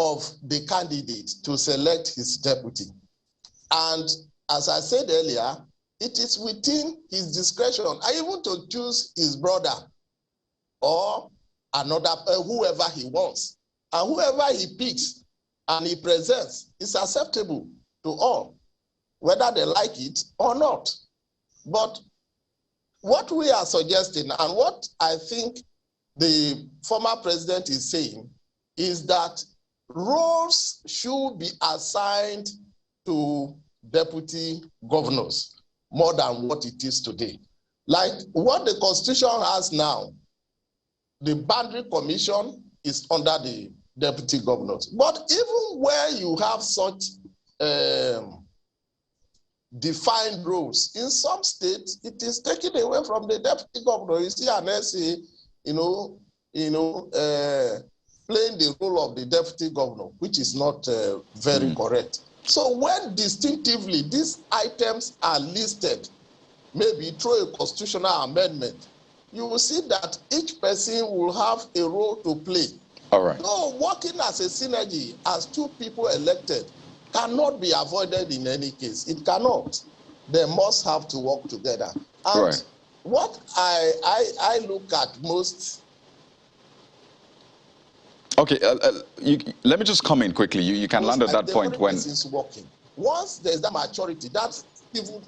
of the candidate to select his deputy. And as I said earlier, it is within his discretion, even to choose his brother or another, whoever he wants. And whoever he picks and he presents is acceptable to all, whether they like it or not. But what we are suggesting, and what I think the former president is saying, is that roles should be assigned to deputy governors more than what it is today. Like what the Constitution has now, the boundary commission is under the deputy governors. But even where you have such defined roles, in some states, it is taken away from the deputy governor. You see an essay, playing the role of the deputy governor, which is not very correct. So when distinctively these items are listed, maybe through a constitutional amendment, you will see that each person will have a role to play. All right. No, working as a synergy, as two people elected, cannot be avoided in any case. It cannot. They must have to work together. And right. What I look at most. Okay, let me just come in quickly. You can land at that point when. Working. Once there's that maturity, that's even.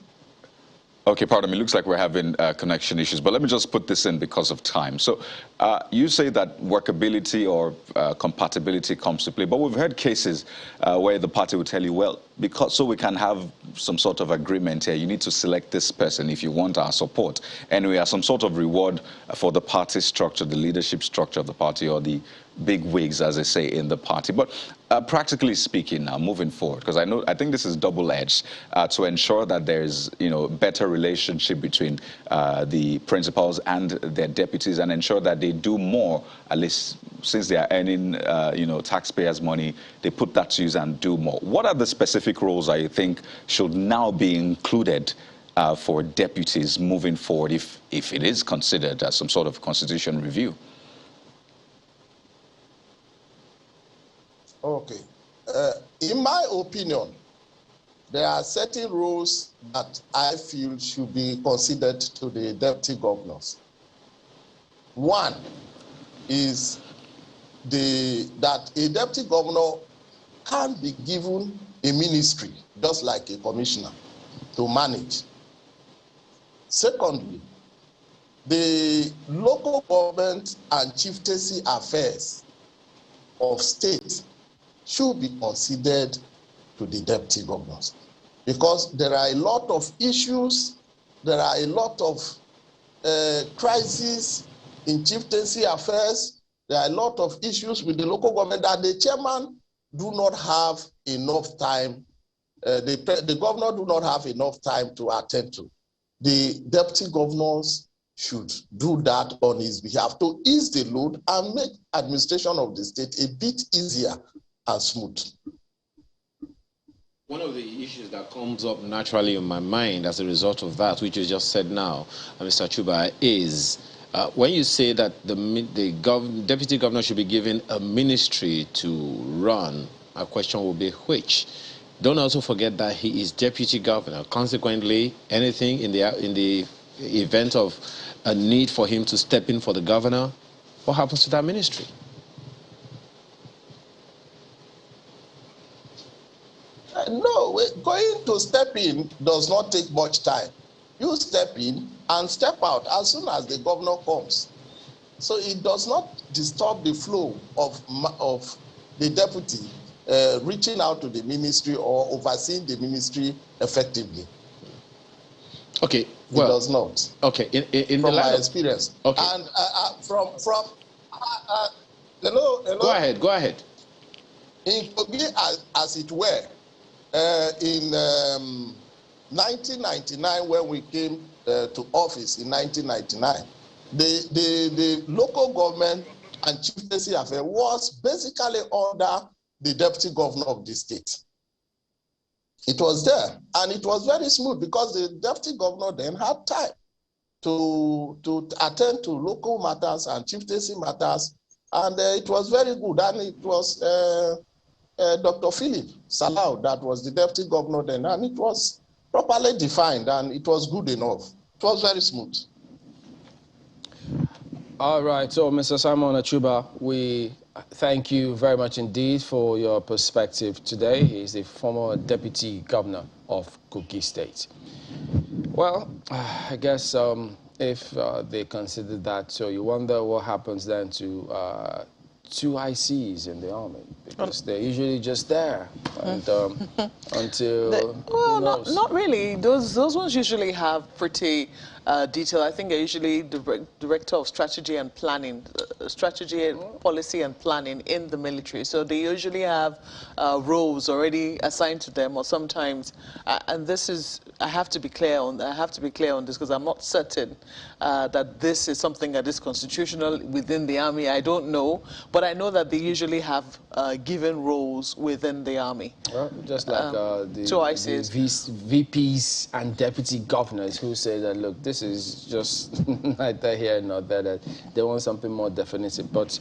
Okay, pardon me. Looks like we're having connection issues, but let me just put this in because of time. So you say that workability or compatibility comes to play, but we've heard cases where the party will tell you, well, so we can have some sort of agreement here, you need to select this person if you want our support. And we have some sort of reward for the party structure, the leadership structure of the party, or the big wigs, as they say, in the party. But practically speaking now, moving forward, because I think this is double-edged, to ensure that there's, better relationship between the principals and their deputies, and ensure that they do more, at least since they are earning, taxpayers' money, they put that to use and do more. What are the specific roles that you think should now be included for deputies moving forward, if it is considered as some sort of constitution review? Okay. In my opinion, there are certain roles that I feel should be considered to the deputy governors. One is that a deputy governor can be given a ministry, just like a commissioner, to manage. Secondly, the local government and chieftaincy affairs of states should be considered to the deputy governors, because there are a lot of issues, there are a lot of crises in chieftaincy affairs, There are a lot of issues with the local government that the chairman do not have enough time, the governor do not have enough time to attend to. The deputy governors should do that on his behalf to ease the load and make administration of the state a bit easier and smooth. One of the issues that comes up naturally in my mind as a result of that, which you just said now, Mr. Achuba, is when you say that the deputy governor should be given a ministry to run, a question will be which. Don't also forget that he is deputy governor. Consequently, anything in the event of a need for him to step in for the governor, what happens to that ministry? No, going to step in does not take much time. You step in and step out as soon as the governor comes. So it does not disturb the flow of the deputy reaching out to the ministry or overseeing the ministry effectively. Okay, well, it does not. Okay, in from the my experience. Okay, and hello. Go ahead. In Kogi, as it were, in 1999, when we came to office in 1999, the local government and chieftaincy affair was basically under the deputy governor of the state. It was there, and it was very smooth because the deputy governor then had time to attend to local matters and chieftaincy matters, and it was very good. And it was Dr. Philip Salau that was the deputy governor then, and it was properly defined, and it was good enough. It was very smooth. All right, so Mr. Simon Achuba, we thank you very much indeed for your perspective today. He's the former deputy governor of Kogi State. Well, I guess if they consider that, so you wonder what happens then to two ICs in the army, because they're usually just there and, until well, not really. Those ones usually have pretty detail. I think they're usually director of strategy and planning, strategy, policy and planning in the military. So they usually have roles already assigned to them, or sometimes, and this is, I have to be clear on this because I'm not certain that this is something that is constitutional within the army. I don't know, but I know that they usually have given roles within the army. Well, just like the VPs and deputy governors who say that, look, this is just neither here nor there, that they want something more definitive. But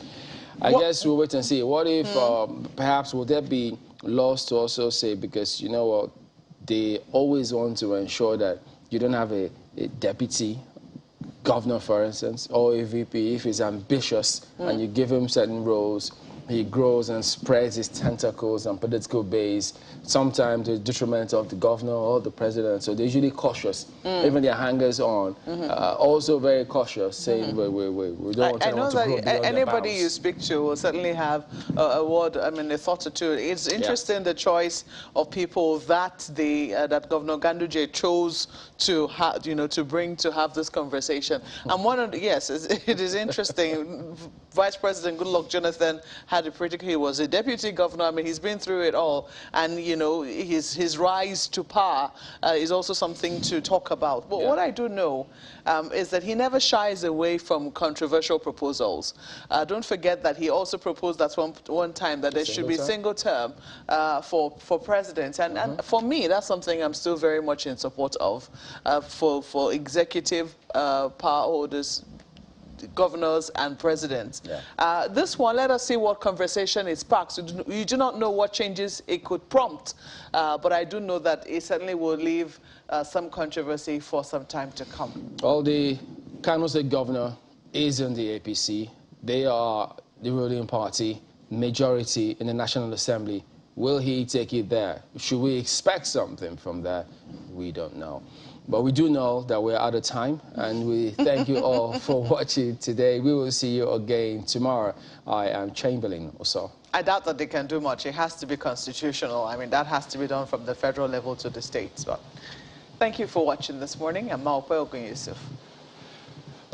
I guess we'll wait and see. What if perhaps will there be laws to also say, because you know what, they always want to ensure that you don't have a deputy governor, for instance, or a VP, if he's ambitious and you give him certain roles, he grows and spreads his tentacles and political base, sometimes to the detriment of the governor or the president. So they're usually cautious. Even their hangers on, also very cautious, saying, wait, we don't want anyone to grow beyond their bounds. Anybody you speak to will certainly have a word, I mean, a thought or two. It's interesting the choice of people that that Governor Ganduje chose to have, to bring to have this conversation. And one of the, yes, it is interesting. Vice President Goodluck Jonathan had a pretty, he was a deputy governor. I mean, he's been through it all, and his rise to power is also something to talk about. But what I do know is that he never shies away from controversial proposals. Don't forget that he also proposed at one time that there should be single term for presidents, and for me, that's something I'm still very much in support of. For executive power holders, governors and presidents. This one, let us see what conversation it sparks. You do not know what changes it could prompt, but I do know that it certainly will leave some controversy for some time to come. Well, the Kano State governor is in the APC. They are the ruling party, majority in the National Assembly. Will he take it there? Should we expect something from that? We don't know. But we do know that we're out of time, and we thank you all for watching today. We will see you again tomorrow. I am Chamberlain Oso. I doubt that they can do much. It has to be constitutional. I mean, that has to be done from the federal level to the states. But thank you for watching this morning. I'm Maope Ogun Yusuf.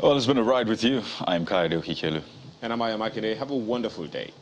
Well, it's been a ride with you. I'm Kaide Okikelu. And I'm Aya Makinde. Have a wonderful day.